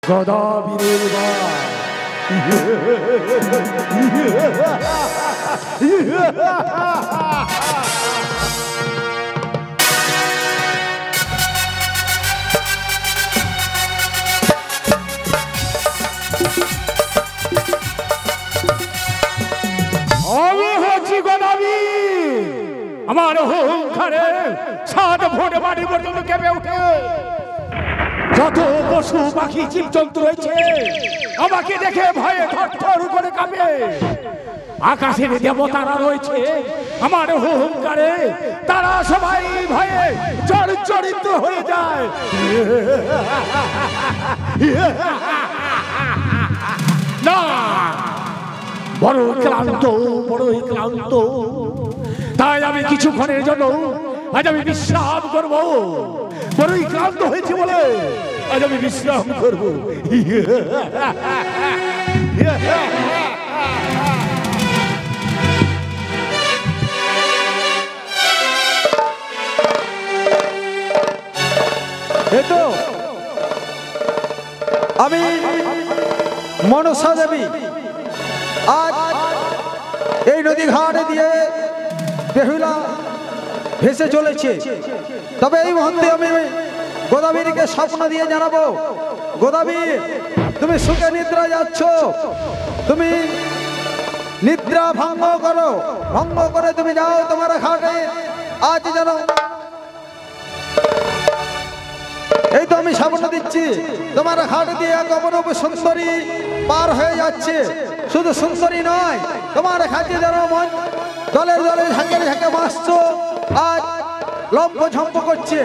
গদাবীরের আমি হচ্ছি গদাবীর। আমার হুঙ্কারে 7 ফুট মাটি পর্যন্ত কেঁপে ওঠে। যত পশু পাখি জীবজন্তু রয়েছে আমাকে দেখে ভয়ে থরথর করে কাঁপে। আকাশের দেবতারা রয়েছে আমার হুঙ্কারে, তারা সবাই ভয়ে জর্জরিত হয়ে যায়। না, বড়ই ক্লান্ত। তাই আমি কিছুক্ষণের জন্য আজ আমি বিশ্রাম করব। বড়ই ক্লান্ত হয়েছে বলে আজ আমি বিশ্রাম করব। এতো আমি মনসা দেবী আজ এই নদী ঘাটে দিয়ে বেহুলা ভেসে চলেছে। তবে এই মুহূর্তে আমি গোদাবরীকে স্বপ্ন দিয়ে জানাবো, গোদাবরী তুমি সুখে নিদ্রা যাচ্ছ, তুমি নিদ্রা ভঙ্গ করে তুমি যাও তোমার ঘাটে। আজ যেন এই তো আমি স্বপ্ন দিচ্ছি তোমার ঘাট দিয়ে এক অপরূপ সুন্দরী পার হয়ে যাচ্ছে। শুধু সুন্দরী নয়, তোমার ঘাটে যেন মন দলে দলে ঝাঁকে ঝাঁকে মাসছ আর লম্ব ঝম্প করছে।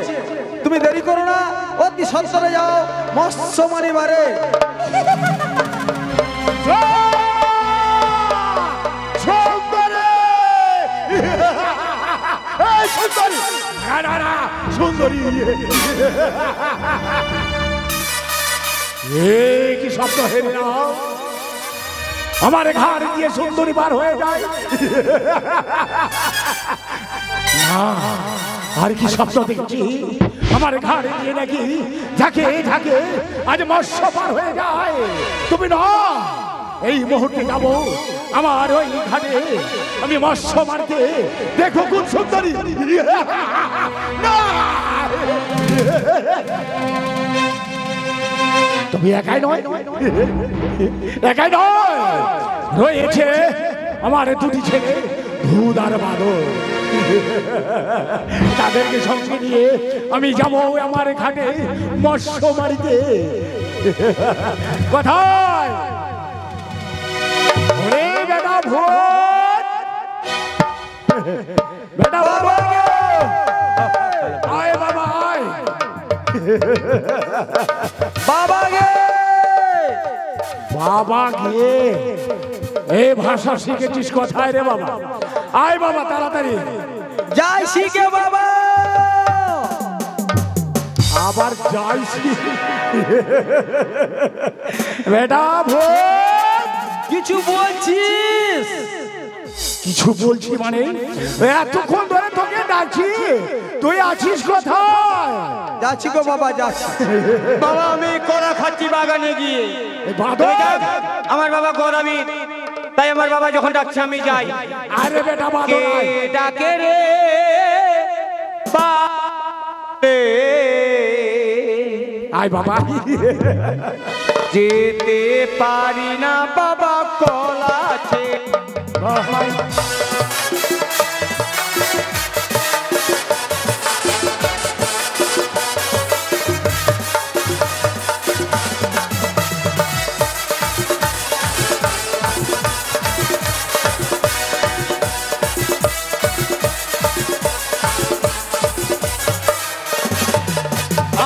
তুমি দেরি করো না, অতি সত্তরে যাও মৎস্য মারিবারে। সুন্দরী কি স্বপ্ন হেরে না, আমার ঘাট দিয়ে সুন্দরী পার হয়ে যায়। আর কি স্বপ্ন দেখছি, আমার ঘাড়ে দিয়ে নাকি ঝাঁকে ঝাঁকে আজ মৎস্য পার হয়ে যায়। তুমি না, এই মুহূর্তে যাবো আমার ওই ঘাটে, আমি মৎস্য মারতে। দেখো কোন সুন্দরী। তুমি একাই নয়, রয়েছে আমার 2টি ছেলে ভূত আর বাদর। তাদেরকে সঙ্গে নিয়ে আমি যাবো আমার ঘাটে মৎস্য মারিতে। কোথায় বেটা ভূত, বেটা বাবা, আয় বাবা আয়, বাবা গে এই ভাষা শিখেছিস কোথায় রে বাবা? আয় বাবা তাড়াতাড়ি যাই শিখে বাবা, আবার যাইছি। বেটা ভূত কিছু বলছিস? কিছু বলছি মানে এতক্ষণ ধরে তোকে ডাকছি, তুই আছিস কোথায়? যাচ্ছি গো বাবা, যাচ্ছি বাবা। আমি কলা খাচ্ছি বাগানে গিয়ে। আমার বাবা গদাবীর, তাই আমার বাবা যখন ডাকছে আমি যাই। আরে বেটা বাদর ডাকে রে আয় বাবা। যেতে পারি না বাবা কলা আছে।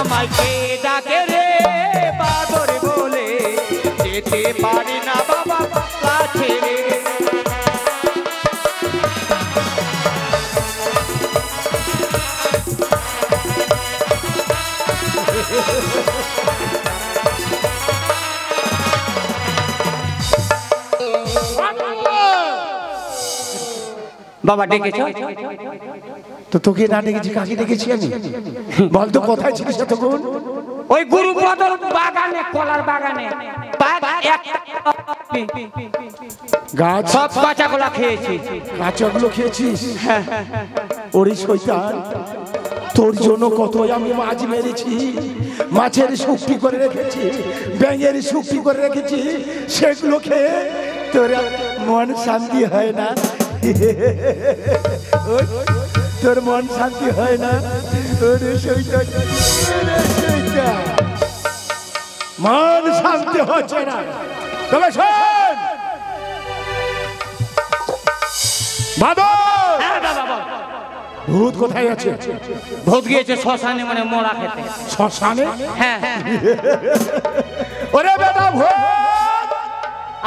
আমাকে ডাকে রে বাদর বলে, যেতে পারি না বাবা কাছে রে। বাবা ডেকেছ? তো তোকে না ডেকেছি, কাকে ডেকেছি আমি? বল তো কোথায় ছিলিস তখন? ওই গুরুপদর বাগানে, কলার বাগানে গাছ সব কাঁচাগুলা খেয়েছি। কাঁচাগুলো খেয়েছিস? ওরে শয়তান, তোর জন্য কত আমি মাছ মেরেছি, মাছের শুক্তি করে রেখেছি, ব্যাঙের শুক্তি করে রেখেছি, সেগুলো খেয়ে তোর মন শান্তি হয় না? তোর মন শান্তি হয় না? ওরে শয়তান, মন শান্তি হচ্ছে না। তবে শোন বাদর, ভূত কোথায় আছে? ভূত গিয়েছে শ্মশানে, মানে মোড়া খেতে। শ্মশানে? হ্যাঁ। ওরে বেটা ভূত,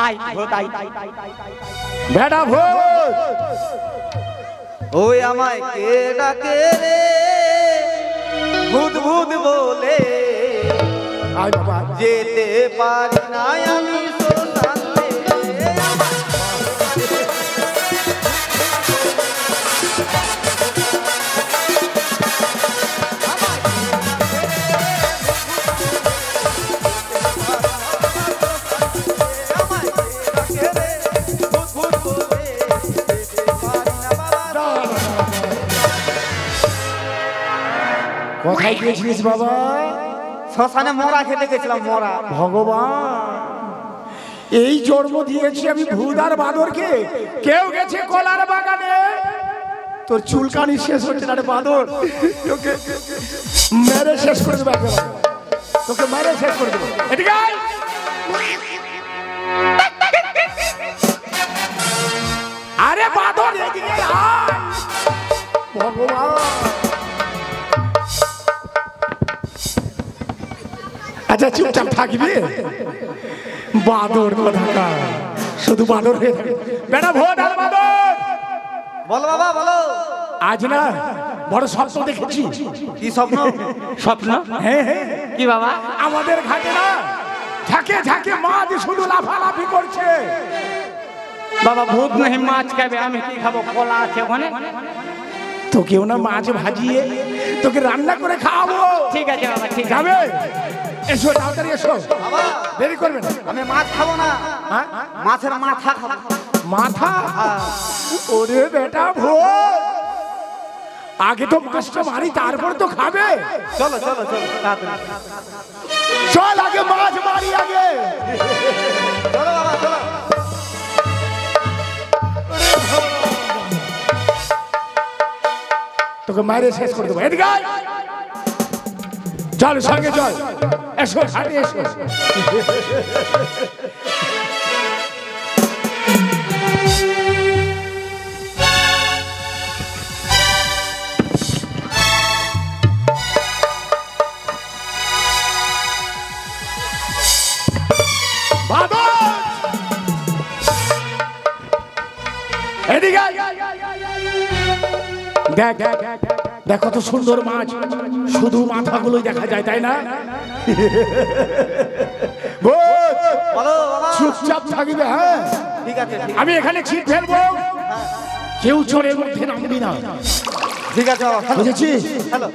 আই ভূত আই। বেটা ভূত, ওই আমায় কে ডাকে রে ভূত ভূত বলে, আয় বাবা। যেতে পারি না আমি সোনাতে। কোথায় গিয়েছিলিস বাবা? শ্মশানে মরা খেতে গেছিলাম, মরা। ভগবান, এই জন্ম দিয়েছি আমি ভূত আর বাদরকে, কেউ গেছে কলার বাগানে। তোর চুলকানি শেষ হচ্ছে না রে বাদর, তোকে মেরে শেষ করে দেবো একেবারে, তোকে মেরে শেষ করে দেবো। এদিকে আয়। আরে বাদর এদিকে আয়। ভগবান, আচ্ছা চুপচাপ থাকবি? বাদর কোথাকার, শুধু বাদর হয়ে থাকে। বেটা ভোট আর বাদর, বলো বাবা বলো। আজ না বড় স্বপ্ন দেখেছি। কি স্বপ্ন? স্বপ্ন? হ্যাঁ হ্যাঁ, কি বাবা? আমাদের ঘাটে না ঝাঁকে ঝাঁকে মাছ শুধু লাফালাফি করছে। বাবা ভূত নেই, মাছ খাবে, আমি কি খাবো? কলা আছে ওখানে। তোকেও না মাছ ভাজিয়ে তোকে রান্না করে খাওয়াবো। ঠিক আছে বাবা, ঠিক আছে। যাবে? এসো তাড়াতাড়ি এসো, বাবা দেরি করবে না। আমি মাছ খাবো না, হ্যাঁ? মাছের মাথা খাবো। মাথা? ওরে বেটা ভোট, আগে তো মাছটা মারি তারপর তো খাবে। চলো চলো চলো তাড়াতাড়ি। চল আগে মাছ মারি আগে। চলো বাবা চলো। তোকে মারে শেষ করে দেবো। এদিকে আয়। চল সঙ্গে চল, এসো ঘাটে এসো। এদিকে আয়। দেখ দেখ কত সুন্দর মাছ, শুধু মাথাগুলোই দেখা যায়, তাই না? বলো বাবা। চুপচাপ থাকবে, হ্যাঁ? ঠিক আছে আমি এখানে ছিট ফেলবো, কেউ চোরের মধ্যে নামবি না, ঠিক আছে বাবা। বুঝেছিস? হ্যালো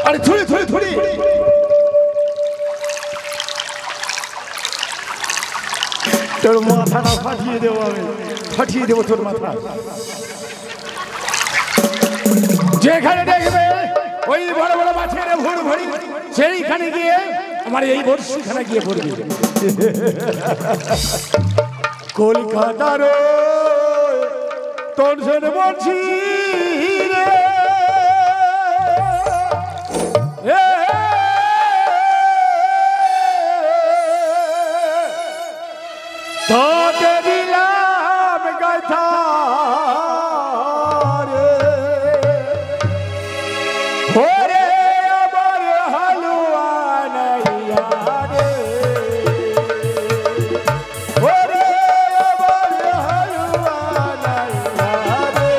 আরে থুড়ি থুড়ি থুড়ি, তোর মাথাটা ফাটিয়ে দেবো, আমি ফাটিয়ে দেবো তোর মাথা। যেখানে দেখবে ওই বড় বড় মাছের ভুড় ভরি, সেইখানে গিয়ে আমার এই বর্ষিখানে গিয়ে পড়বি। কলকাতার তোর জন্য বলছি তোকে দিলাম কথা রে, ওরে আমার হালুয়া নাইয়া রে, ওরে আমার হালুয়া নাইয়া রে।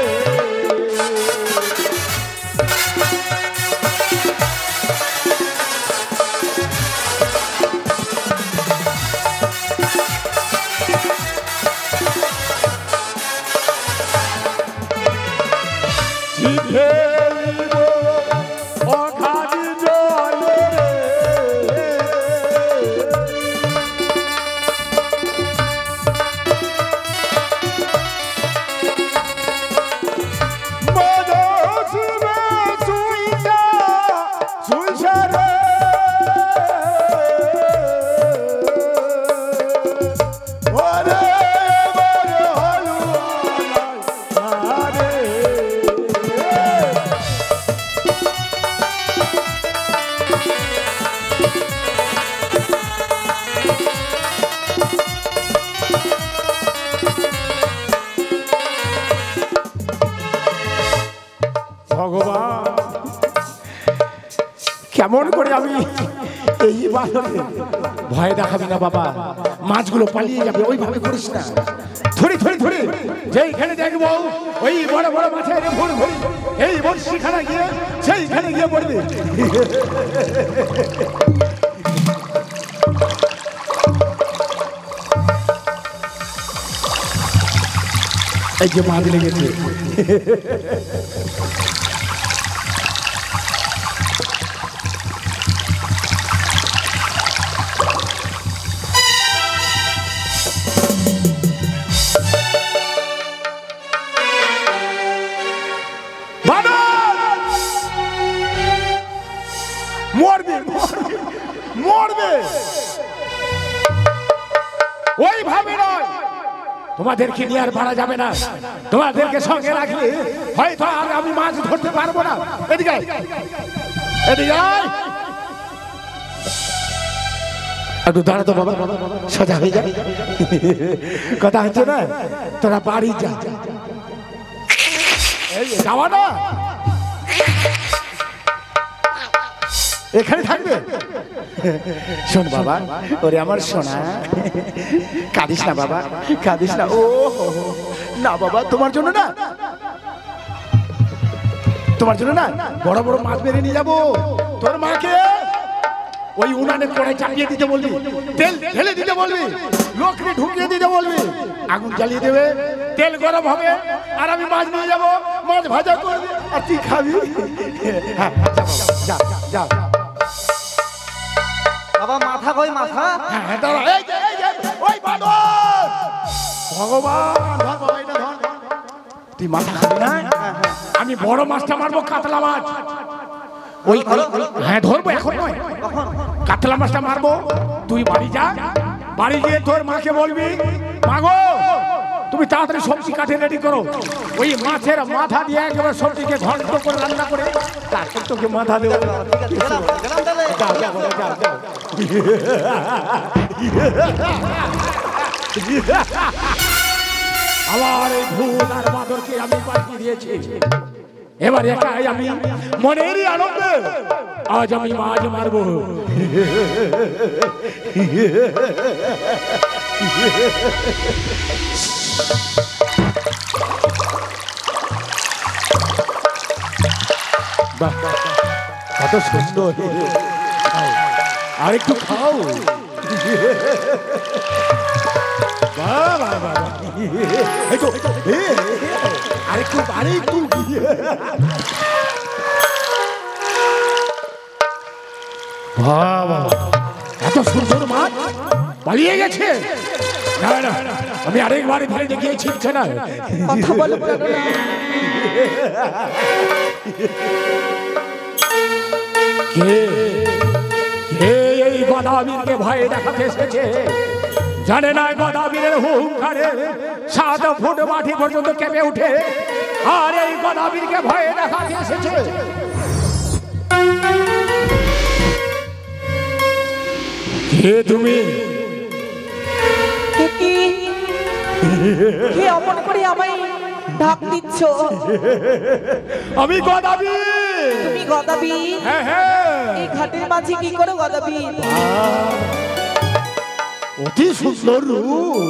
শিখেইব অঘাত জলে মদসুমে সুইটা সুইসারে ওরে বড় হলুয়া রে ভগবান কেমন করে আমি এই বালকে ভয় দেখাবি না বাবা, মাছগুলো পালিয়ে যাবে, ওইভাবে করিস না। ধরে ধরে ধরে যেইখানে দেখবো ওই বড় বড় মাছের ভুল ভুল এই বর্ষিখানে গিয়ে সেইখানে গিয়ে পড়বে। এই যে মাছ লেগেছে, মরবে মরবে মরবে, ওইভাবে নয়। তোমাদেরকে নিয়ে আর পারা যাবে না, তোমাদেরকে সঙ্গে রাখলে হয়তো আর আমি মাছ ধরতে পারবো না। এদিকে এদিকে একটু দাঁড়া তো বাবা, সোজা হয়ে যায়। কথা হচ্ছে না, তোরা বাড়ি যা, যাওয়া না এখানে থাকবে। শোন বাবা, ওরে আমার সোনা, কাঁদিস না বাবা, কাঁদিস না। ও না বাবা, তোমার জন্য না, তোমার জন্য না, বড় বড় মাছ মেরে নিয়ে যাবো। তোর মাকে ওই উনানে কড়াই চাপিয়ে দিতে বলবি, তেল ঢেলে দিতে বলবি, লোককে ঢুকিয়ে দিতে বলবি, আগুন জ্বালিয়ে দেবে, তেল গরম হবে, আর আমি মাছ নিয়ে যাবো, মাছ ভাজা করবি আর তুই খাবি। হ্যাঁ যা যা যা। বাবা মাথা কই মাথা? হ্যাঁ দাঁড়া, এই যে ওই বাদর, ভগবান ধর বাবা, এটা ধর। তুই মাথা খাবি না? আমি বড় মাছটা মারবো, কাতলা মাছ। ওই হ্যাঁ ধরবো, এখন নয়, কাতলা মাছটা মারবো। তুই বাড়ি যা, বাড়ি গিয়ে তোর মাকে বলবি, মাগো তুমি তাড়াতাড়ি সবজি কাটে রেডি করো, ওই মাছের মাথা দিয়ে একেবারে সবজিকে ঘন্ট করে রান্না করে তারপর তোকে মাথা দেবো। আমার এই ভূত আর বাদরকে আমি পাঠিয়ে দিয়েছি, এবার একাই আমি মনেরই আনন্দে আজ আমি মাছ মারবো। বাহ কত সুন্দর, আর একটু খাও। আরেকটু আরেকটু এত সুন্দর মাছ পালিয়ে গেছে। না না, আমি আরেকবার ধরে দেখিয়ে ছিটছে না। কথা বলো কে কে এই গদাবীরকে ভয় দেখাতে এসেছে? জানে না গদাবীরের হুঙ্কারে 7 ফুট মাটি পর্যন্ত কেঁপে উঠে, আর এই গদাবীরকে ভয় দেখাতে এসেছে। কে তুমি? কি অমন করে আমায় ঢাক দিচ্ছ? আমি গদাবীর। তুমি গদাবীর? হ্যাঁ হ্যাঁ। এই ঘাটের মাঝে কি করো গদাবীর? অতি সুন্দর রূপ।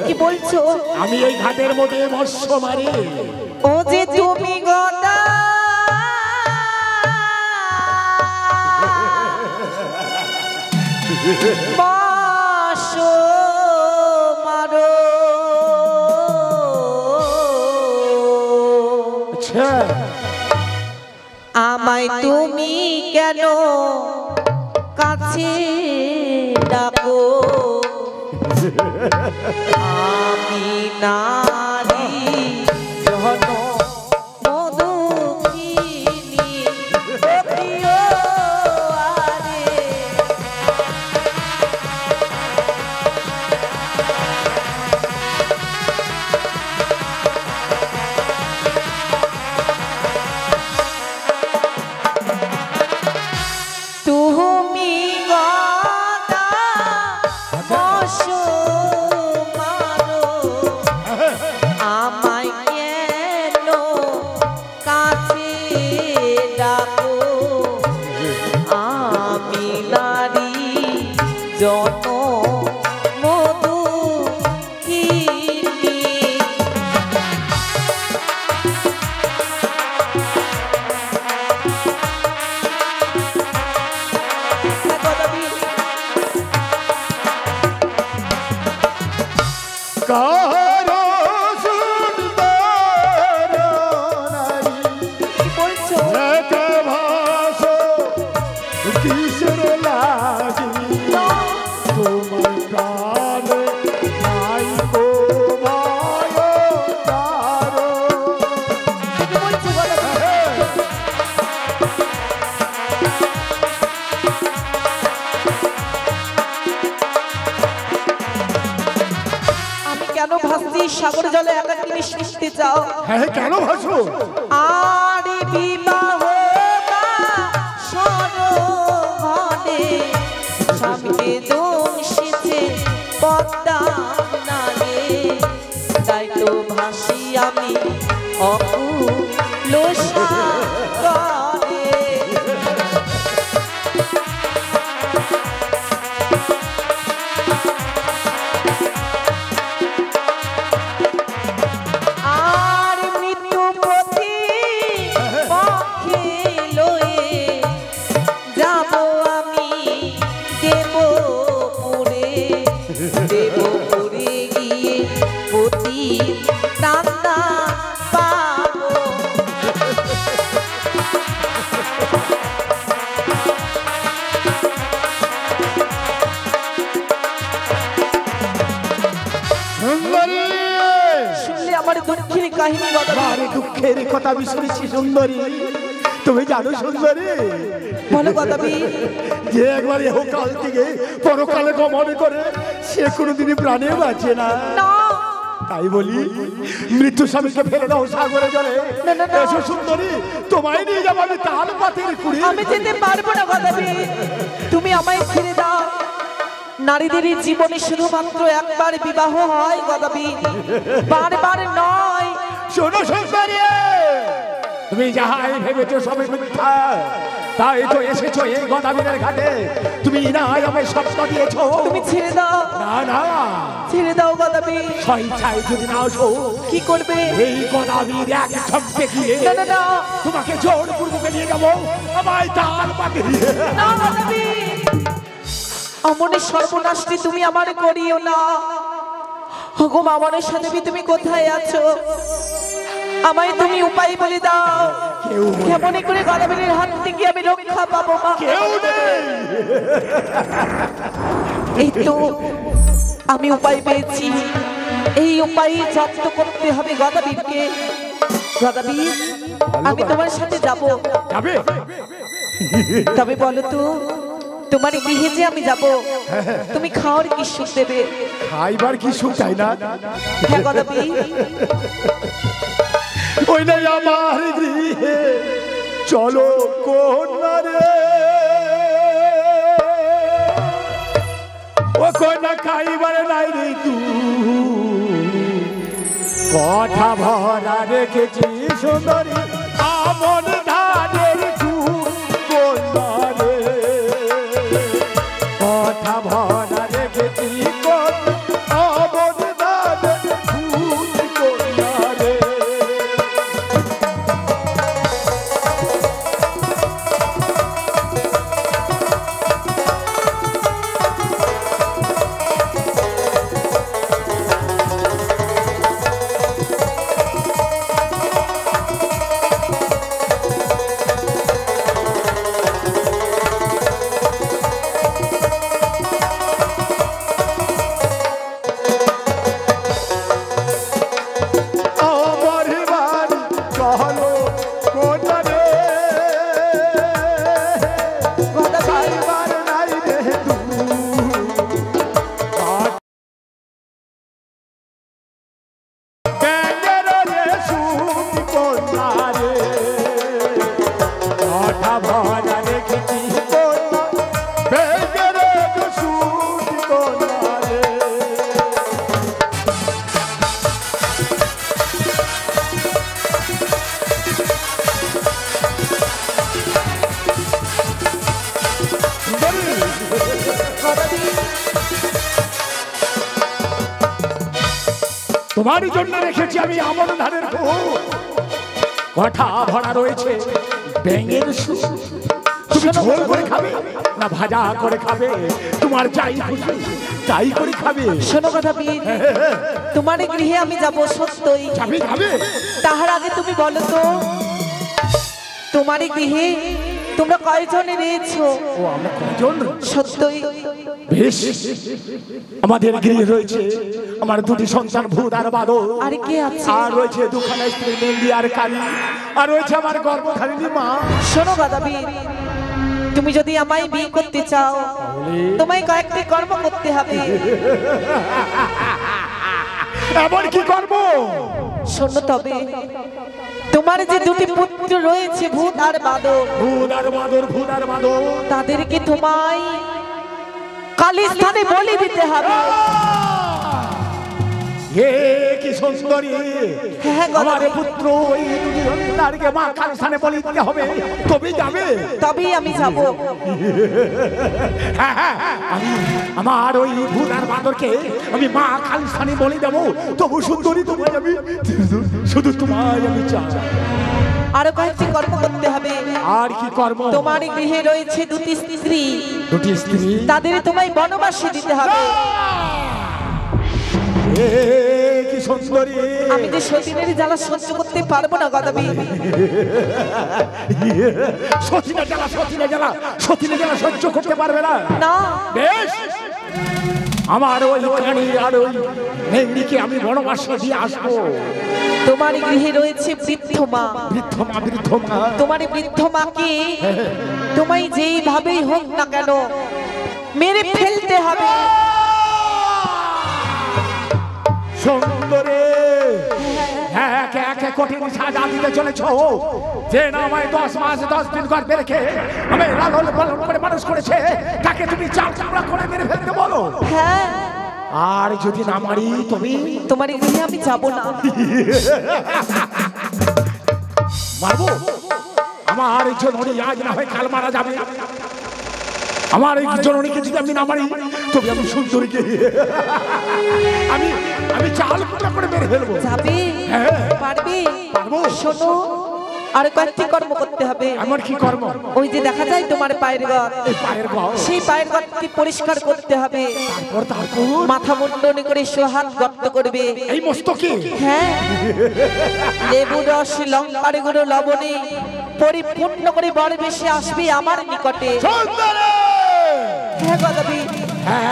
কি বলছো? আমি এই ঘাটের মধ্যে মৎস্য মারি। ও যে তুমি গদা মৎস্য মারো। করছে। আমায় তুমি কেন কাছে ডাকো, আমি নারী জন মধুখিনী প্রিয় আরে। তুমি গদা মারো, আমায় কেন কাছে ডাকো, আমি নারী জন মধুখিনী। কারো সুন্দর নারী কি বলছো? একে ভাসো কিসের লাগি, তোমার প্রাণে নাই গো মায়াদারো। কি বলছো গদাবি? আমি কেন ভাসছি সাগর জলে একাকিনী সৃষ্টি চাও? হ্যাঁ কেন ভাসো? আর বিবাহ সরঘনে স্বামীকে দোষিছে পদ্মা নারে, তাই তো ভাসি আমি অকুল সাগরে। আর মৃত্যু পথি পক্ষে লয়ে যাব আমি দেবপুরে, দেবপুরে গিয়ে পতি দাদা পাবো। সুন্দরী, শুনলে আমার দুঃখের কাহিনী গদাবি। আরে দুঃখের কথা আমি শুনেছি সুন্দরী। তুমি জানো সুন্দরী, বলো গদাবি। যে একবার এহকাল থেকে পরকালে গমন করে সে কোনোদিনই প্রাণে বাঁচে না। না, তাই বলি মৃত্যু স্বামীকে ফেলে দাও সাগরে জলে। না, না, না। এসো সুন্দরী, তোমায় নিয়ে যাবো আমি তাল পাতের কুড়ি। আমি যেতে পারবো না গদাবি, তুমি আমায় ছেড়ে দাও। নারীদের জীবনে শুধুমাত্র একবার বিবাহ হয় গদাবি, বারবার নয়। শোনো সুন্দরী, তুমি যাহাই ভেবেছো সবই মিথ্যা। তাই তো এসেছো এই গদাবীরের ঘাটে, তুমি না আমায় স্বপ্ন দিয়েছো। তুমি ছেড়ে দাও, না না, ছেড়ে দাও গদাবি। স্বেচ্ছায় যদি না আসো কি করবে? এই গদাবীর এক ঝটকে গিয়ে না না না, তোমাকে জোর পূর্বকে নিয়ে যাবো আমায় তাল পাতে। না গদাবি, অমনের সর্বনাশটি তুমি আমার করিও না। গো মামনের সাথে তুমি কোথায় আছো? আমায় তুমি উপায় বলে দাও, কেমন করে গদাবীরের হাত থেকে আমি রক্ষা পাবো মা? কেউ নেই। এই তো আমি উপায় পেয়েছি, এই উপায় জব্দ করতে হবে গদাবীরকে। গদাবীর, আমি তোমার সাথে যাব। যাবে? তবে বলো তো, তোমার গৃহে যে আমি যাব, তুমি খাওয়ার কি সুখ দেবে? খাইবার কি সুখ, তাই না? হ্যাঁ গদাবীর, ওই নাই আমার গৃহে চলো কন্যা রে, ও কন্যা খাইবার নাই রে তু, কথা ভরা রেখেছি সুন্দরী আমন ধানের কন্যা রে, কথা ভরা রেখেছি আমন ধানের কন্যা রে। কন্যা রে ঘটা ভরা রেখেছি কন্যা বেগের সুতি কন্যা রে। তোমারই জন্য রেখেছি আমি আমন ধানের কঠা ভরা রয়েছে ব্যাঙের সুর। তুমি ঝোল করে খাবে না ভাজা করে খাবে, তোমার যাই খুশি তাই করে খাবে। শোনো কথা বীর, তোমার গৃহে আমি যাব সত্যই, যাবে যাবে। তাহার আগে তুমি বলো তো তোমার গৃহে তোমরা কয়জনে রয়েছো? ও আমরা কয়জন? সত্যই বেশ, আমাদের গৃহে রয়েছে আমার দুটি সন্তান ভূত আর বাদল, আর কে আছে? আর রয়েছে দুখানা স্ত্রী মেহেন্দি আর কালী, আর রয়েছে আমার গর্ভধারিণী মা। শোনো গাদাবি, তুমি যদি আমায় বিয়ে করতে চাও তোমায় কয়েকটি কর্ম করতে হবে। এমন কি করব? শোনো তবে, তোমার যে দুটি পুত্র রয়েছে ভূত আর বাদর, ভূত আর বাদর, ভূত আর বাদর, তাদেরকে তোমায় কালী স্থানে বলি দিতে হবে। হে কি সুন্দরী! হ্যাঁ, আমার পুত্র ওই দুটি সন্তানকে মা কালী স্থানে বলি দিতে হবে, তবেই যাবে। তবেই আমি যাব। হ্যাঁ হ্যাঁ, আমি আমার ওই ভূত আর বাদরকে আমি মা কালী স্থানে বলি দেবো, তবু সুন্দরী তোমায় আমি শুধু তোমায় আমি চাই। আরো কয়েকটি কর্ম করতে হবে। আর কি কর্ম? তোমার গৃহে রয়েছে দুটি স্ত্রী, দুটি স্ত্রী, তাদের তোমায় বনবাসে দিতে হবে। এ কি সুন্দরী! আমি যে সতীনের জ্বালা সহ্য করতে পারবো না গাদাবি। সতীনে জ্বালা, সতীনে জ্বালা, সতীনে জ্বালা সহ্য করতে পারবে না? না, বেশ, আমার ওই কানি আর ওই মেঘনিকে আমি বনবাসে দিয়ে আসবো। তোমার গৃহে রয়েছে বৃদ্ধ মা, বৃদ্ধ মা, বৃদ্ধ মা, তোমার বৃদ্ধ মাকে তোমায় যেইভাবেই হোক না কেন মেরে ফেলতে হবে। সুন্দরী, একে একে কঠিন সাজা দিতে চলেছ, যে না আমায় 10 মাস 10 দিন গর্ভে রেখে আমি লালন পালন করে মানুষ করেছে, তাকে তুমি চার চামড়া করে মেরে ফেলতে বলো। হ্যাঁ, আর যদি না মারি তুমি? তোমার গৃহে আমি যাব না। মারবো? আমার জননী আজ না হয় কাল মারা যাবে, আমার এই জননীকে যদি আমি না মারি তবে আমি সুন্দরীকে আমি আমি চাল কুমড়া করে মেরে ফেলবো। যাবে? হ্যাঁ। পারবে? পারবো। শোনো, আর কয়েকটি কর্ম করতে হবে। আমার কি কর্ম? ওই যে দেখা যায় তোমার পায়ের ঘর, এই পায়ের ঘর, সেই পায়ের ঘরটি পরিষ্কার করতে হবে। তারপর মাথা মুন্ডন করে সোহাত গর্ত করবে। এই মস্তকে? হ্যাঁ, লেবু রস লঙ্কার গুঁড়ো লবণে পরিপূর্ণ করে বড় বেশি আসবে আমার নিকটে। সুন্দরী! হ্যাঁ গদাবি,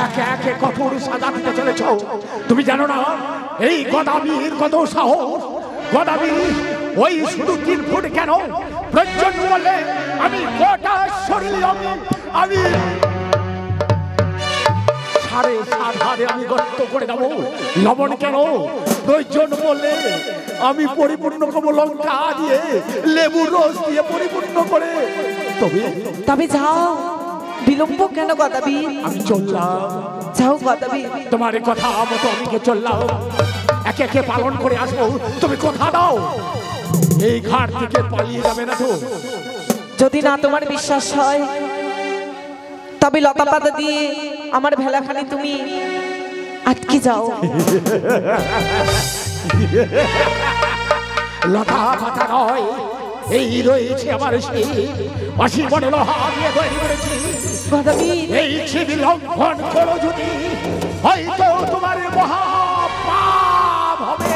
একে একে কঠোর সাজা দিতে চলেছ, তুমি জানো না এই গদাবীর কত সাহস? গদাবী ওই শুধু 3 ফুট কেন, প্রয়োজন বলে আমি গোটা শরীর আমি 7.5 হাতে আমি গর্ত করে দেবো। লবণ কেন, প্রয়োজন বলে আমি পরিপূর্ণ করবো লঙ্কা দিয়ে, লেবুর রস দিয়ে পরিপূর্ণ করে। তবে যাও, বিলম্ব কেন গদাবি? আমি চললাম, যাও গদাবি। তোমার কথা মতো আমি চললাম, একে একে পালন করে আসবো। তুমি কথা দাও, এই ঘাট থেকে পালিয়ে যাবে না তো? যদি না তোমার বিশ্বাস হয় তবে লতা পাতা দিয়ে আমার ভেলাখানি তুমি আটকে যাও। লতা পাতা নয়, এই রয়েছে আমার সেই বাঁশি বড় লোহা দিয়ে তৈরি করেছি। গদাবি, এই ছিবি লঙ্ঘন করো যদি, হয়তো তোমার মহা পাপ হবে।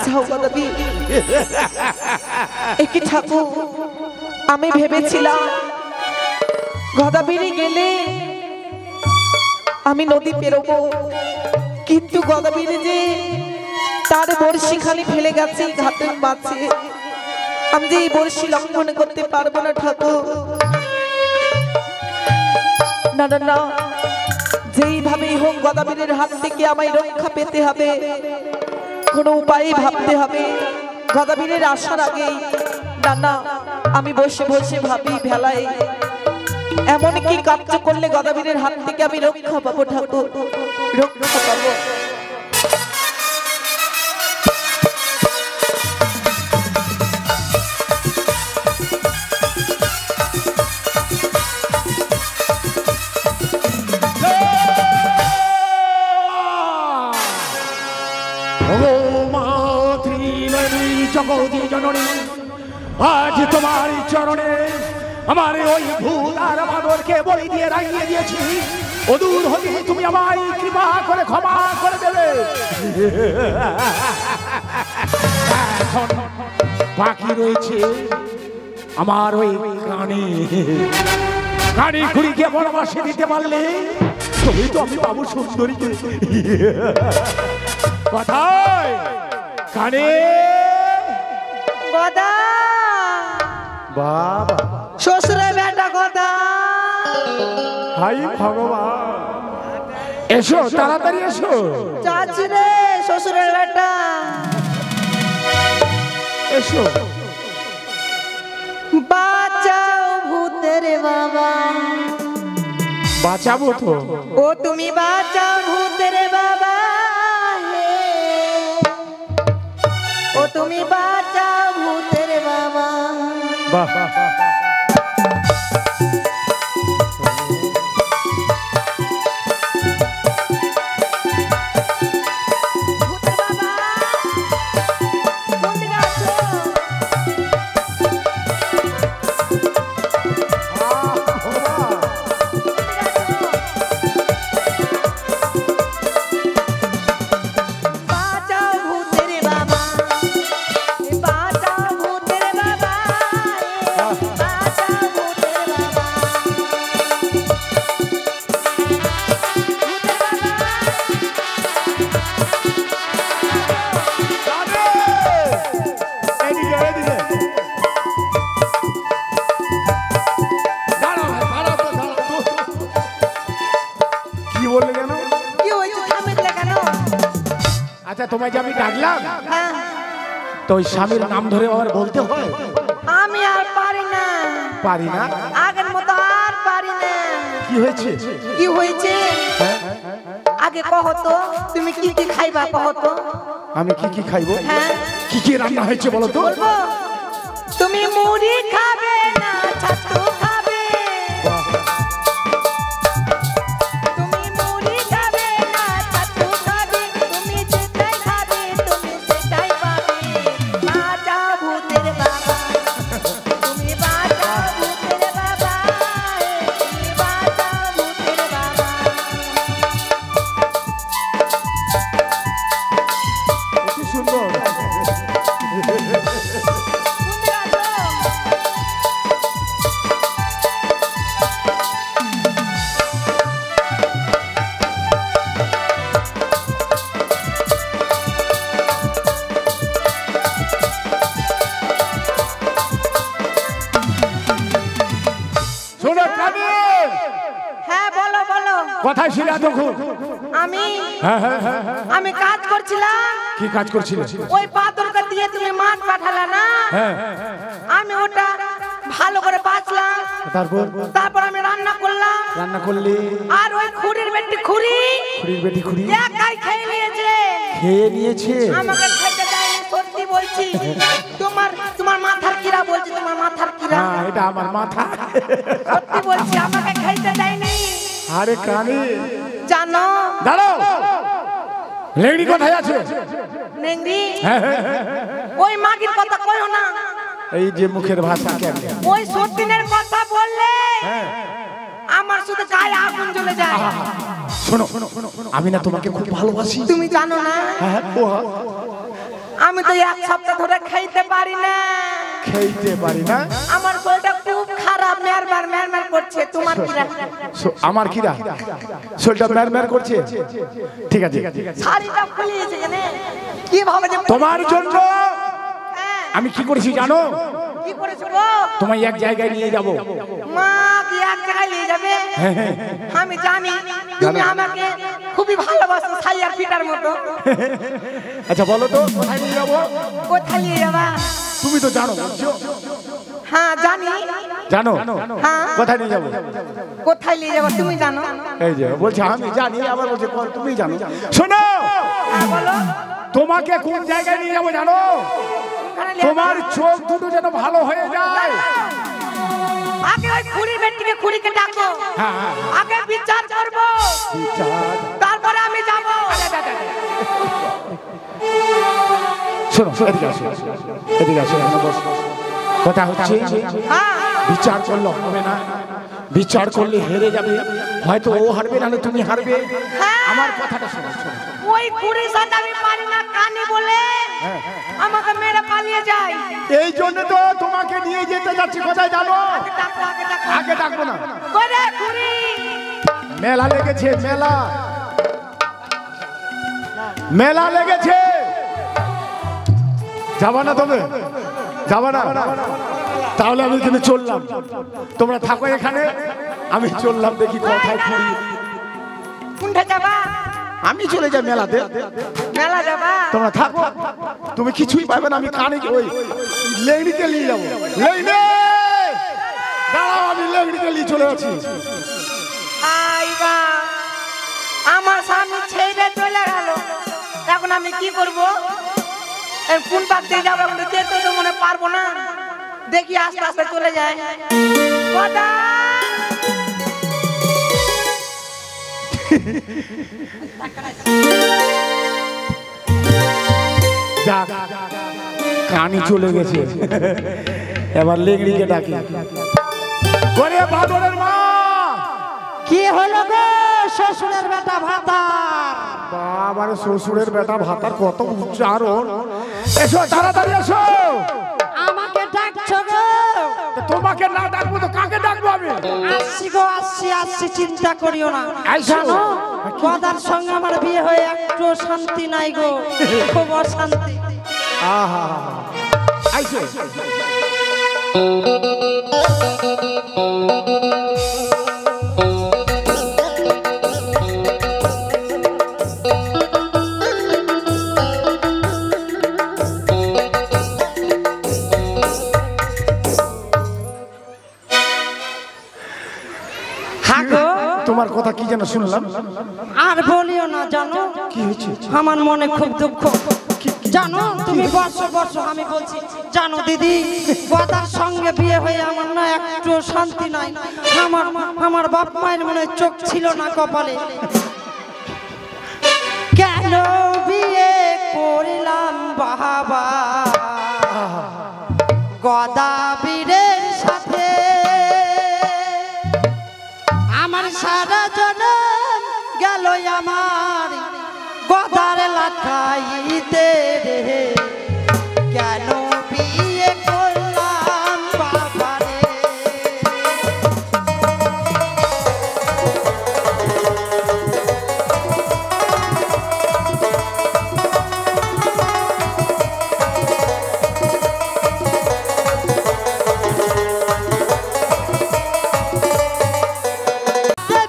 যাও গদাবি। একই ঠাকুর, আমি ভেবেছিলাম গদাবিরে গেলে আমি নদী পেরোবো, কিন্তু গদাবিরে যে তার বড়শি খালি ফেলে গেছে ঘাটের মাঝে, আমি যে এই বড়শি লঙ্ঘন করতে পারবো না ঠাকুর। না না না, যেইভাবেই হোক গদাবীরের হাত থেকে আমায় রক্ষা পেতে হবে। কোনো উপায় ভাবতে হবে। গদাবীরের আসার আগেই না আমি বসে বসে ভাবি ভেলায় এমন কি কার্য করলে গদাবীরের হাত থেকে আমি রক্ষা পাবো ঠাকুর, রক্ষা পাবো। জগতী জননী, আজ তোমার চরণে আমার ওই ভূত আর বাদরকে বলি দিয়ে রাঙিয়ে দিয়েছি। অদূর হতে তুমি আমায় কৃপা করে ক্ষমা করে দেবে। এখন বাকি রয়েছে আমার ওই কানে খুঁড়িকে বনবাসে দিতে পারলে তুমি তো আমি বাবু সুন্দরীকে কথায় কানে গদা বাবা শ্বশুরের বেটা গদা। হাই ভগবান, এসো তাড়াতাড়ি এসো। চাচি রে শ্বশুরের বেটা এসো। বাঁচাও ভূতের বাবা, বাঁচাবো তো। ও তুমি বাঁচাও ভূতের বাবা, ও তুমি বাঁচাও ভূতের বাবা। বাহ তোমায় যে আমি ডাকলাম তো ওই স্বামীর নাম ধরে আবার বলতে হয়? আমি আর পারি না। পারি না? আগের মতো আর পারি না। কি হয়েছে? কি হয়েছে আগে কहो তো, তুমি কি কি খাইবা কहो তো। আমি কি কি খাইবো? হ্যাঁ কি কি রান্না হয়েছে বলো তো। বলবো তুমি মুড়ি খাবে না ছাতু খাবে, তুমি মুড়ি খাবে না ছাতু খাবে, তুমি যেটাই খাবে তুমি সেটাই পাবে। বাঁচা ভূতের বাবা, তুমি বাঁচা ভূতের বাবা, তুমি বাঁচা ভূতের বাবা। কি সুন্দর। হ্যাঁ বলো বলো। কোথায় ছিল তখন? আমি কাজ করছিলাম। কি কাজ করছিলে? ওই পাথরকে দিয়ে তুমি মাছ পাঠালা না, আমি ওটা ভালো করে বাছলাম, তারপর আমি রান্না করলাম। রান্না করলি? আর ওই খুঁড়ির বেটি খুঁড়ির বেটি খুঁড়ি একাই খেয়ে নিয়েছে। খেয়ে নিয়েছে? আমাকে খাইতে দেয়নি, সত্যি বলছি। তোমার মাথার কিরা বলছি, তোমার মাথার কিরা। হ্যাঁ এটা আমার মাথা। সত্যি বলছি আমাকে খাইতে দেয়নি। আরে কানে জানো? দাঁড়াও, লেডি কোথায় আছে? নেংরি ওই মাগির কথা কইও না। এই যে মুখের ভাষা কেন? ওই সতীনের কথা বললে আমার শুধু গায়ে আগুন জ্বলে যায়। শোনো আমি না তোমাকে খুব ভালোবাসি, তুমি জানো না? আমি তো এক সপ্তাহ ধরে খাইতে পারি না। খেতে পারি না? আমার শরীরটা খুব খারাপ, মেরমের করছে। তোমার কিরা? আমার কিরা শরীরটা মেরমের করছে? ঠিক আছে, শাড়িটা খুলিয়েছে কেন? কিভাবে যে তোমার জন্য আমি কি করেছি জানো? কি করেছো গো? তোমায় এক জায়গায় নিয়ে যাব। মা কি এক জায়গায় নিয়ে যাবে? আমি জানি তুমি আমাকে খুবই ভালোবাসো, ছাইয়ার পিটার মতো। আচ্ছা বলো তো কোথায় নিয়ে যাবো? কোথায় নিয়ে যাবা? তুমি তো জানো বুঝছো? হ্যাঁ জানি। জানো? হ্যাঁ। কোথায় নিয়ে যাবো? কোথায় নিয়ে যাবো তুমি জানো? এই যে বলছে আমি জানি, আবার বলছে তুমি জানো। শোনো, হ্যাঁ বলো। তোমাকে কোন জায়গায় নিয়ে যাবো জানো? ওখানে নিয়ে তোমার চোখ দুটো যেন ভালো হয়ে যায়। আগে ওই খুড়ির বেটিকে খুড়িকে ডাকো। হ্যাঁ, হ্যাঁ। আগে বিচার করবো, তারপরে আমি যাবো। শোনো, এদিকে আসো, এদিকে আসো, এখানে বসো। কথা হচ্ছে হ্যাঁ বিচার করলে হবে না, বিচার করলে হেরে যাবে, হয়তো ও হারবে নাহলে তুমি হারবে। হ্যাঁ। আমার কথাটা শোনো, শোনো। ওই খুড়ির সাথে আমি পারি না, কানি বলে আমাকে মেরে পালিয়ে যায়। এই জন্য তো তোমাকে নিয়ে যেতে যাচ্ছি। কোথায় জানো? আগে ডাকো, আগে ডাকো। আগে ডাকবো না। করে খুড়ি মেলা লেগেছে, মেলা, মেলা লেগেছে। যাবা না তবে? যাবা না? তাহলে আমি কিন্তু চললাম, তোমরা থাকো এখানে, আমি চললাম। দেখি কোথায় খুঁড়ি। কোনটা যাবা? আমি চলে যাই মেলাতে, মেলা যাবা? তোমরা থাকো। তুমি কিছুই পাবে না, আমি কানে ওই লেংড়িতে নিয়ে যাবো। লেংড়ি দাঁড়াও, আমি লেংড়িতে নিয়ে চলে আছি। আইবা আমার স্বামী ছেড়ে চলে গেল, এখন আমি কি করব? কোন পাক দিয়ে যাবো? যেতে তো মনে পারবো না। দেখি আস্তে আস্তে চলে যায়। কথা যাক, কানি চলে গেছে, এবার লেংড়িকে ডাকি। করে বাদরের মা, কি হলো গো শ্বশুরের বেটা ভাতার? বাবার শ্বশুরের বেটা ভাতার কত উচ্চারণ। এসো তাড়াতাড়ি এসো। আমাকে ডাকছো গো? তোমাকে না ডাকবো তো কাকে ডাকবো আমি? আসছি গো, আসছি আসছি, চিন্তা করিও না। আইসো। জানো গদার সঙ্গে আমার বিয়ে হয়ে একটু শান্তি নাই গো, খুব অশান্তি। আহা, আইসো। তোমার কথা কি যেন শুনলাম। আর বলিও না, জানো কি হয়েছে? আমার মনে খুব দুঃখ। জানো তুমি বর্ষ বর্ষ আমি বলছি, জানো দিদি গদার সঙ্গে বিয়ে হয়ে আমার না একটু শান্তি নাই। আমার বাপ মায়ের মনে চোখ ছিল না কপালে। কেন বিয়ে করলাম বাবা গদা বীরের সাথে? আমার সারা জনম গেল আমার গদার লাখাইতে রে। কেন বিয়ে করলাম বাবা রে?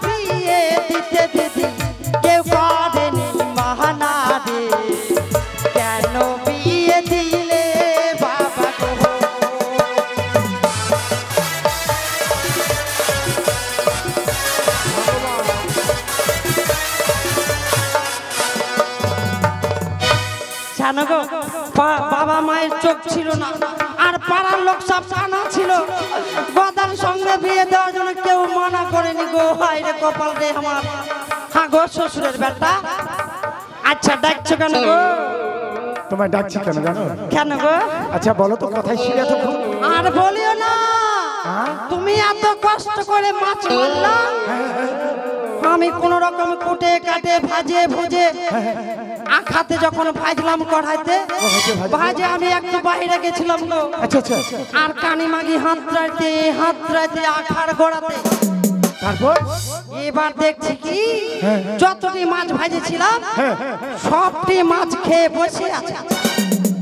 বিয়ে দিতে দিদি কেউ করেনি বাহানা রে। কেন বিয়ে দিলে বাবা গো? জানো গো বাবা মায়ের চোখ ছিল না, আর পাড়ার লোক সব কানা ছিল। গদার সঙ্গে বিয়ে দেওয়ার জন্য কেউ মানা করেনি গো। হায় রে কপাল রে আমার। হ্যাঁ গো শ্বশুরের বেটা। আচ্ছা ডাকছো কেন গো? তোমায় ডাকছি কেন জানো? কেন গো? আচ্ছা বলো তো কথায় শিখে তো খুব। আর বলিও না, তুমি এত কষ্ট করে মাছ মারলা, আমি কোন রকম কুটে কাটে ভাজে ভুজে আখাতে যখন ভাজলাম কড়াইতে ভাজে আমি একটু বাইরে গেছিলাম গো। আচ্ছা আচ্ছা। আর কানি মাগি হাত রাইতে আখার গোড়াতে। তারপর এবার দেখছি কি যতটি মাছ ভাজেছিলাম সবটি মাছ খেয়ে বসে আছে।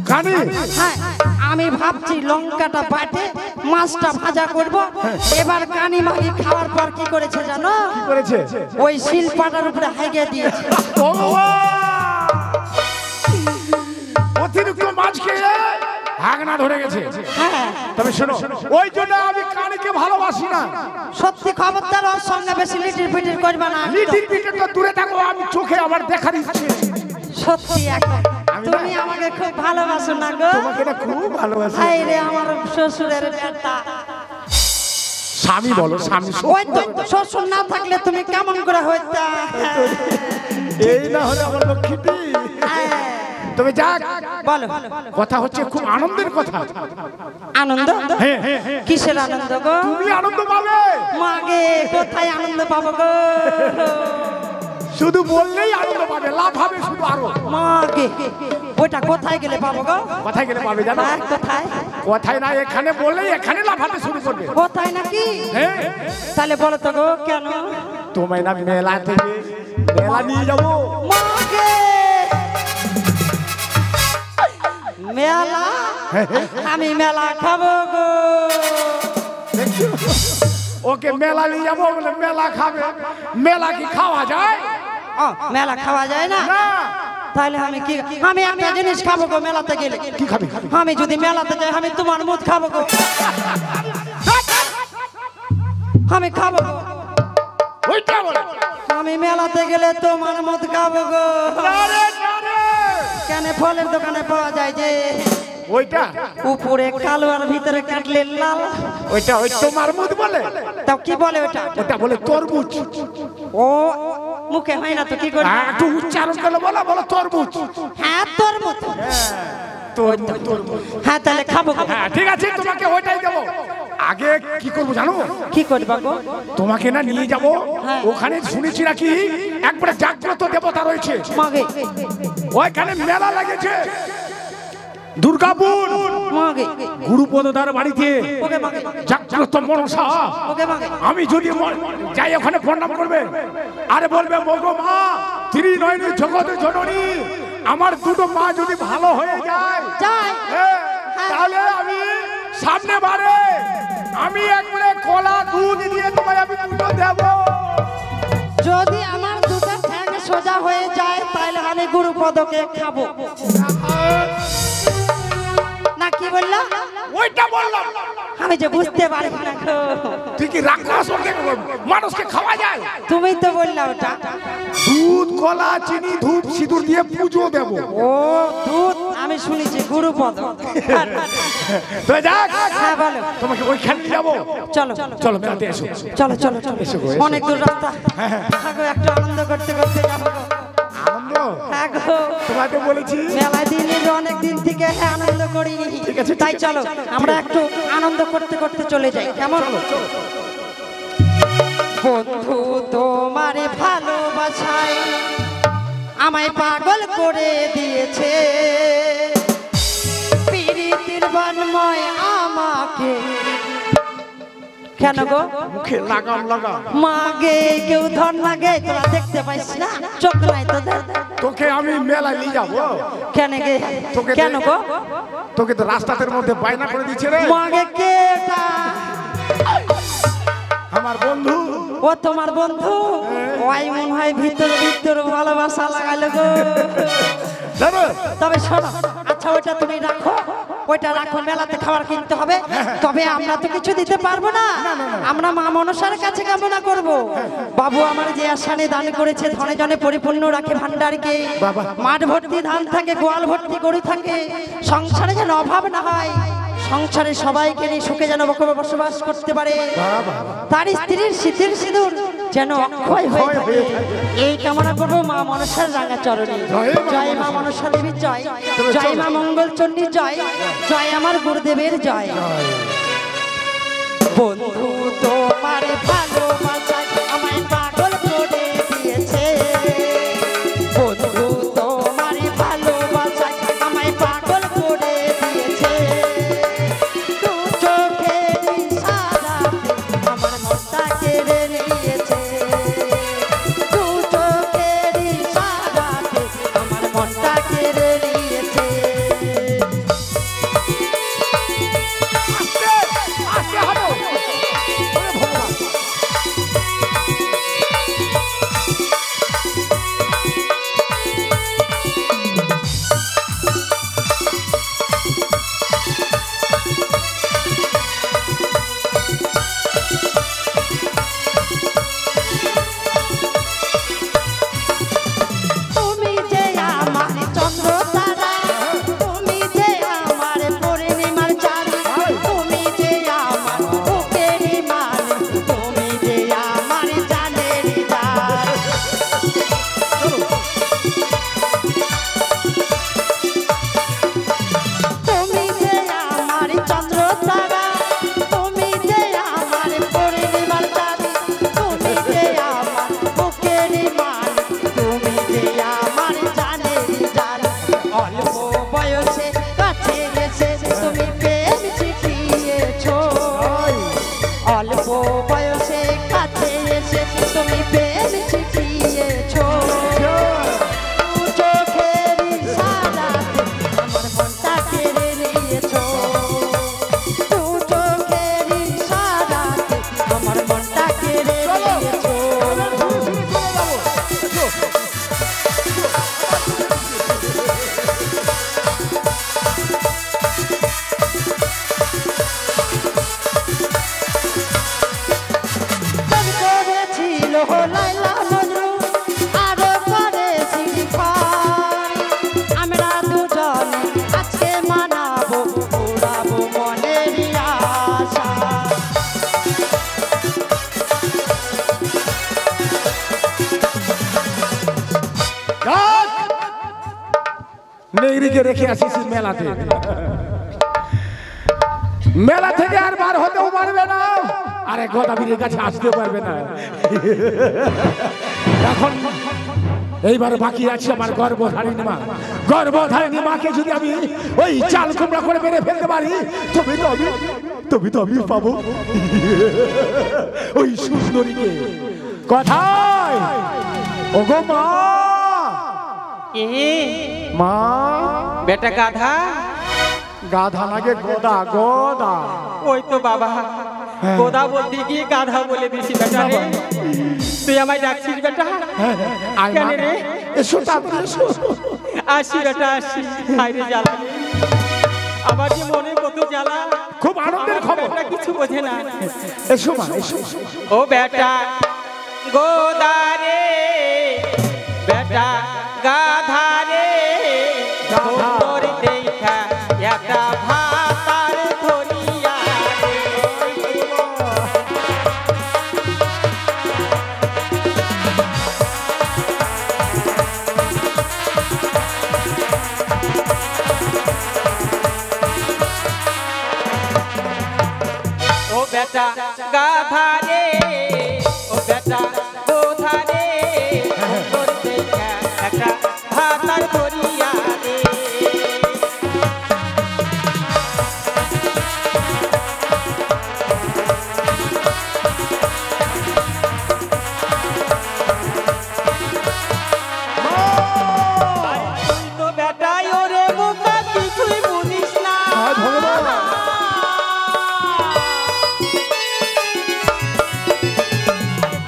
কানি হ্যাঁ, আমি আমি ভাবছি লঙ্কাটা বাটে মাছটা ভাজা করব। এবার কানি মাগি খাওয়ার পর কি করেছে জানো? কি করেছে? ওই শিলপাটার উপরে হাইগে দিয়েছে। অতিরিক্ত মাছ খেয়ে হাগনা ধরে গেছে। হ্যাঁ তবে শোনো, ওই জন্য আমি কানিকে ভালোবাসি না। সত্যি খবরদার ওর সঙ্গে বেশি লিটির পিটির করবে না। লিটির পিটির তো দূরে থাকো, আমি চোখে আবার দেখা দিচ্ছি। সত্যি একদম তুমি আমাকে খুব ভালোবাসো না গো? তোমাকে না খুব ভালোবাসি। হাই রে আমার শ্বশুরের বেটা। স্বামী বলো, স্বামী। ওই তো শ্বশুর না থাকলে তুমি কেমন করে হইতা? এই না হলে আমার লক্ষ্মীটি। তবে যাক, বলো কথা হচ্ছে খুব আনন্দের কথা। আনন্দ? হ্যাঁ, কিসের আনন্দ গো? তুমি আনন্দ পাবে। মাগে কোথায় আনন্দ পাবো গো? শুধু বললেই আনন্দ পাবে, লাভ হবে শুধু আরো। মাগে ওইটা কোথায় গেলে পাবো গো? কোথায় গেলে পাবে জানো? কোথায়? কোথায় না, এখানে বললেই এখানে লাফাতে শুরু করবে। কোথায় নাকি? হ্যাঁ, তাহলে বলো তো গো কেন? তোমায় না মেলা থেকে মেলা নিয়ে যাবো। মাগে মেলা? আমি মেলা খাবো গো। ওকে মেলা নিয়ে যাবো বলে মেলা খাবে। মেলা কি খাওয়া যায়? মেলা খাওয়া যায় না? তাহলে আমি কি, আমি একটা জিনিস খাবো গো মেলাতে গেলে। কি খাবে? আমি যদি মেলাতে যাই আমি তোমার মুখ খাবো গো। আমি খাবো গো। ওইটা বলে। আমি মেলাতে গেলে তোমার মুখ খাবো গো। আরে না রে। কেন ফলের দোকানে পাওয়া যায় যে ওইটা উপরে কালো আর ভিতরে কাটলে লাল, ওইটা ওই তোমার মুখ বলে। তাও কি বলে ওটা? ওটা বলে তরমুজ। ও মুখে হয় না তো কি করি? একটু উচ্চারণ করে বলো, বলো তরমুজ। হ্যাঁ তরমুজ। তরমুজ। হ্যাঁ তাহলে খাবো গো। হ্যাঁ ঠিক আছে, তোমাকে ওইটাই দেবো। আগে কি করবো জানো? কি করবা গো? তোমাকে না নিয়ে যাবো ওখানে, শুনেছি নাকি একবারে জাগ্রত দেবতা রয়েছে। মাগে ওইখানে মেলা লাগেছে দুর্গাপুর। মাগে গুরুপদদার বাড়িতে ওকে মাগে জাগ্রত মনসা। ওকে মাগে আমি যদি যাই ওখানে প্রণাম করবে, আরে বলবে মগো মা ত্রিনয়নী জগৎ জননী, আমার দুটো মা যদি ভালো হয়ে যায় যাই তাহলে আমি সামনে বারে আমি একবারে কলা দুধ দিয়ে তোমায় আমি পুজো দেব। যদি আমার দুটো ঠ্যাং সোজা হয়ে যায় তাহলে আমি গুরুপদকে খাবো না। কি বললা? ওইটা বললাম। আমি যে বুঝতে পারি না গো। তুই কি রাক্ষস? ওকে মানুষকে খাওয়া যায়? তুমি তো বললা ওটা। দুধ কলা চিনি ধূপ সিঁদুর দিয়ে পুজো দেব। ও দুধ আমি শুনেছি গুরুপদ। তো যাক, হ্যাঁ বলো। তোমাকে ওইখানে নিয়ে যাবো। চলো চলো মেলাতে এসো। চলো চলো চলো। অনেক দূর রাস্তা, থাকো একটু আনন্দ করতে করতে যাবো গো। আনন্দ? হ্যাঁ গো, তোমাকে বলেছি মেলায় দিন অনেক দিন থেকে আনন্দ করিনি। ঠিক আছে, তাই চলো আমরা একটু আনন্দ করতে করতে চলে যাই, কেমন? বন্ধু তোমারে ভালোবাসায় আমায় পাগল করে দিয়েছে, প্রীতির বনময় আমাকে। কেন গো? মুখে লাগাম লাগা। মাগে কেউ ধর লাগে, তোরা দেখতে পাইস না, চোখ নাই তোদের। তোকে আমি মেলায় নিয়ে যাবো। কেন গে? তোকে কেন গো? তোকে তো রাস্তার মধ্যে বায়না করে দিচ্ছে রে মাগে কে এটা? আমার বন্ধু। ও তোমার বন্ধু? ওই মনে হয় ভিতর ভিতর ভালোবাসা লাগাইলো গো। জানো তবে শোনো, আচ্ছা ওইটা তুমি রাখো, ওইটা রাখো, মেলাতে খাবার কিনতে হবে। তবে আমরা তো কিছু দিতে পারবো না, আমরা মা মনসার কাছে কামনা করব। বাবু আমার যে আশানে দান করেছে, ধনে জনে পরিপূর্ণ রাখে ভান্ডারকে, মাঠ ভর্তি ধান থাকে, গোয়াল ভর্তি গরু থাকে, সংসারে যেন অভাব না হয়, সংসারে সবাইকে নিয়ে সুখে যেন বসবাস করতে পারে, তার স্ত্রীর শীতের সিঁদুর যেন অক্ষয় হয়ে থাকে, এই কামনা করবো মা মনসার রাঙা চরণে। জয় মা মনসা দেবীর জয়, জয় মা মঙ্গল চণ্ডীর জয়, জয় আমার গুরুদেবের জয়। বন্ধু তোমার ভালোবাসায় আমায় পাগল করে দিয়েছে, বন্ধু তোমার ভালোবাসায় আমায় পাগল করে দিয়েছে, দু চোখের ইশারাতে আমার মনটা কেড়ে নিয়েছে, দু চোখের ইশারাতে আমার মনটা কেড়ে নিয়েছে। পুরাবো মনের আশা। নেগরিকে রেখে আসিস মেলাতে, মেলা থেকে আর বার হতেও পারবে না, আরে গোদাবীরের কাছে আসতেও পারবে না। এখন এইবার বাকি আছে আমার গর্ভধারিণী মা। গর্ভধারিণী মাকে যদি আমি ওই চাল কুমড়া করে মেরে ফেলতে পারি, তবে তো আমি পাবো ওই সুন্দরীকে। কোথায় ওগো মা? মা বেটা গাধা, গাধা লাগে গোদা, গোদা। ওই তো বাবা গোদা বলতে গিয়ে গাধা বলে দিছি বেটা রে। তুই আমায় ডাকছিস বেটা? কেন রে? এসো তাড়াতাড়ি এসো। আসি বেটা আসি। হায়রে জ্বালা রে। আমার যে মনে কত জ্বালা। খুব আনন্দের খবর। বেটা কিছু বোঝে না। এসো মা এসো। ও বেটা গোদা রে, বেটা গাধা রে, সুন্দর দেখা একটা ভাতার ধরিয়া রে। ও বেটা গাধা রে, ও বেটা গোধা রে, সুন্দর দেখা একটা ভাতার ধরিয়া রে। তুই তো বেটাই ওরে বোকা কিছুই বুঝিস না।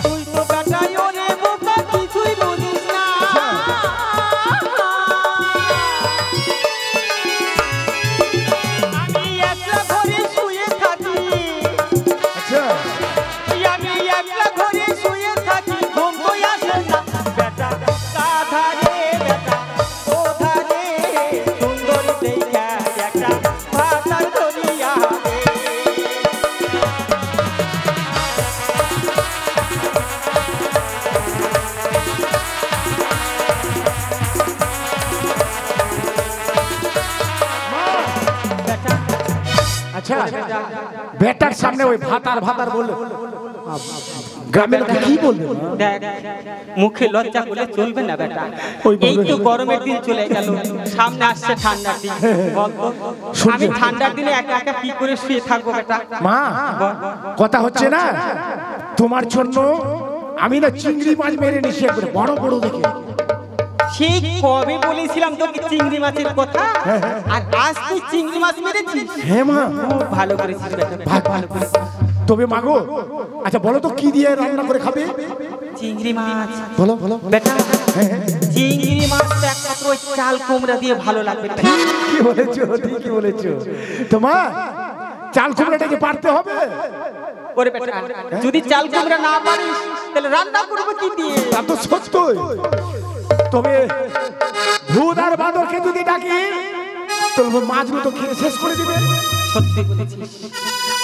তুই তো বেটাই ওরে বোকা কিছুই বুঝিস না। আমি একলা ঘরে শুয়ে থাকি, আমি একলা ঘরে শুয়ে থাকি, ঘুম তো আসে না। বেটা গাধা রে, বেটা গোধা রে, সুন্দর দেখা একটা ভাতার ধরিয়া রে। বেটা আচ্ছা বেটার সামনে ওই ভাতার ভাতার বললে গ্রামের লোকে কি বলবে? দেখ, মুখে লজ্জা করলে চলবে না বেটা। ওই বলবে। এই তো গরমের দিন চলে গেল, সামনে আসছে ঠান্ডার দিন। বল তো, আমি ঠান্ডার দিনে একা একা কি করে শুয়ে থাকবো বেটা? মা কথা হচ্ছে না, তোমার জন্য আমি না চিংড়ি মাছ মেরে নিছি একবারে বড় বড় দেখে। সেই কবে বলেছিলাম তোকে চিংড়ি মাছের কথা, আর আজ তুই চিংড়ি মাছ মেরেছিস। হ্যাঁ মা, খুব ভালো করেছিস বেটা, ভাগ ভালো করেছিস। তবে মাগো আচ্ছা বলো তো কি দিয়ে রান্না করে খাবে? চিংড়ি মাছ বলো বলো। বেটা, চিংড়ি মাছটা একমাত্র ওই চাল কুমড়া দিয়ে ভালো লাগবে বেটা। কি বলেছো, ঠিকই বলেছো। তোমার চাল কুমড়াটাকে পারতে হবে। ওরে বেটা, যদি চাল কুমড়া না পারিস তাহলে রান্না করবো কি দিয়ে? তা তো সত্যই। তবে ভূত আর বাঁদরকে যদি ডাকি তাহলে মাছগুলো তো খেয়ে শেষ করে দিবে। সত্যি বলেছিস।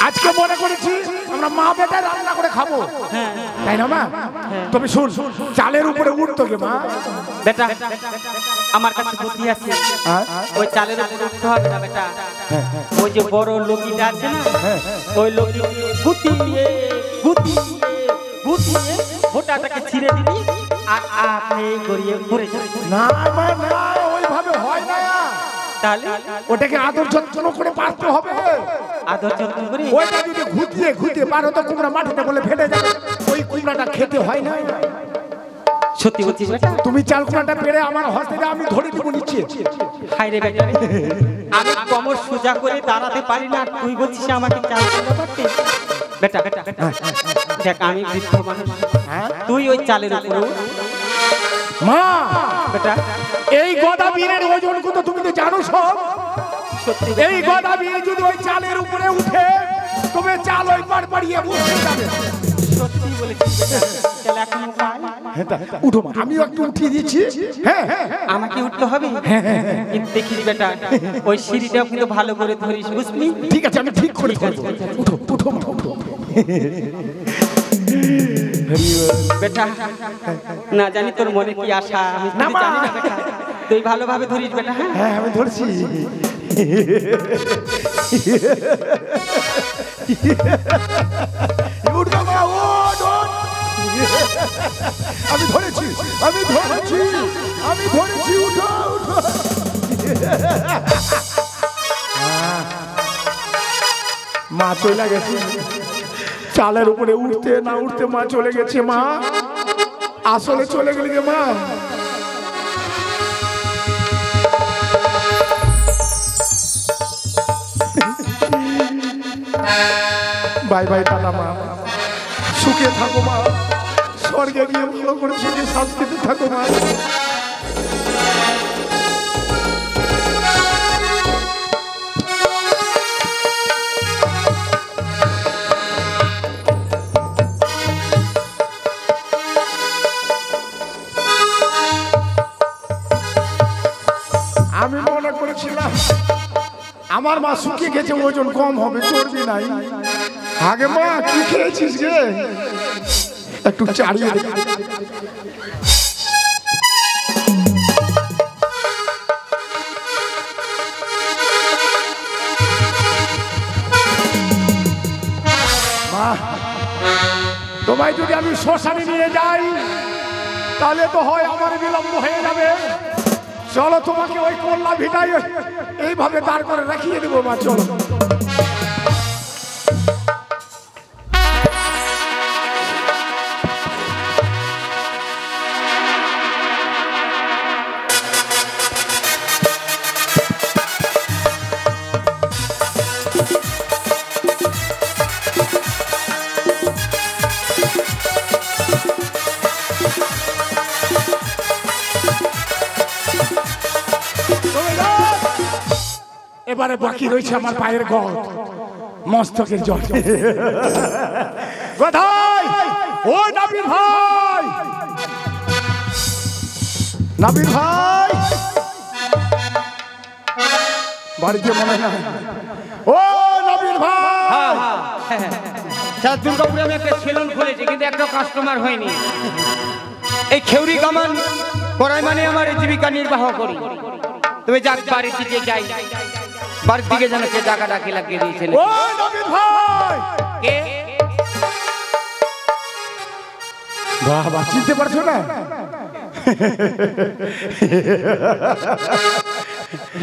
আজকে মনে করেছি আমরা মা বেটা রান্না করে খাবো, তাই না মা? তবে শুন, চালের উপরে উঠতো গে মা। বেটা আমার কাছে বুদ্ধি আছে, ওই চালের উপরে উঠতে হবে না বেটা। ওই যে বড় লগিটা আছে না, ওই লগি গুতিয়ে গুতিয়ে গুতিয়ে ভোটাটাকে ছিঁড়ে দিবি আর আপনি গড়িয়ে ঘুরে যাবে। না মা না, ওইভাবে হয় না। তাহলে ওটাকে আদর যত্ন করে পারতে হবে। আদর যত্ন করে ওইটা যদি ঘুতিয়ে ঘুতিয়ে পারো তো কুমড়া মাটিতে বলে ফেটে যাবে। ওই কুমড়াটা খেতে হয় না। সত্যি বলছিস বেটা? তুমি চাল কুমড়াটা পেরে আমার হস্তে আমি ধরে দিব নিচ্ছে। হাই রে বেটা, আমি কোমর সোজা করে দাঁড়াতে পারি না, তুই বলছিস আমাকে চাল কুমড়া পারতে? বেটা বেটা দেখ, আমি বৃদ্ধ মানুষ, তুই ওই চালের উপরে উঠ। মা বেটা এই গদা বীরের ওজন কত তুমি তো জানো সব। সত্যি এই গদা বীর যদি ওই চালের উপরে উঠে তবে চাল ওই পাড় পাড়িয়ে বসে যাবে। সত্যি বলেছিস বেটা। চল এখন উঠাই। উঠো মা, আমিও একটু উঠিয়ে দিচ্ছি। হ্যাঁ আমাকে উঠতে হবে? কিন্তু দেখিস বেটা, ওই সিঁড়িটাও কিন্তু ভালো করে ধরিস, বুঝলি? ঠিক আছে, আমি ঠিক করে ধরবো। উঠো উঠো মা, উঠো। বেটা, না জানি তোর মনে কি আশা, আমি না, মা। জানি না বেটা। তুই ভালোভাবে ধরিস বেটা। হ্যাঁ হ্যাঁ আমি ধরছি। উঠো মা, ওঠ, ওঠ। আমি ধরেছি, আমি ধরেছি, আমি ধরেছি। উঠো উঠো। মা চলে গেছে, চালের উপরে উঠতে না উঠতে মা চলে গেছে। মা আসলে চলে গেলি যে মা। বাই বাই, টাটা মা, সুখে থাকো মা, স্বর্গে গিয়ে ভালো করে সুখে শান্তিতে থাকো মা। আমি মনে করেছিলাম আমার মা শুকিয়ে গেছে, ওজন কম হবে, চর্বি নাই। আগে মা কি খেয়েছিস রে? একটু চাড়িয়ে দে। মা, তোমায় যদি আমি শ্মশানে নিয়ে যাই তাহলে তো হয় আমার বিলম্ব হয়ে যাবে। চলো তোমাকে ওই কল্লা ভিটাই এইভাবে দাঁড় করে রাখিয়ে দেবো মা, চলো। এবারে বাকি রয়েছে আমার পায়ের গদ, মস্তকের জল। কোথায় ও নাবির ভাই? নাবির ভাই বাড়িতে মনে না? ও নাবির ভাই, স্যার দুর্গাপুরে আমি একটা সেলুন খুলেছি, কিন্তু একটা কাস্টমার হয়নি। এই খেউরি কামান করাই মানে আমার জীবিকা নির্বাহ করি। তুমি যাক বাড়ির দিকে যাই, বাড়ির দিকে যেন কে টাকা ডাকি লাগিয়ে দিয়েছিল। ও নাবির ভাই, কে? বাহ বাহ, চিনতে পারছো না?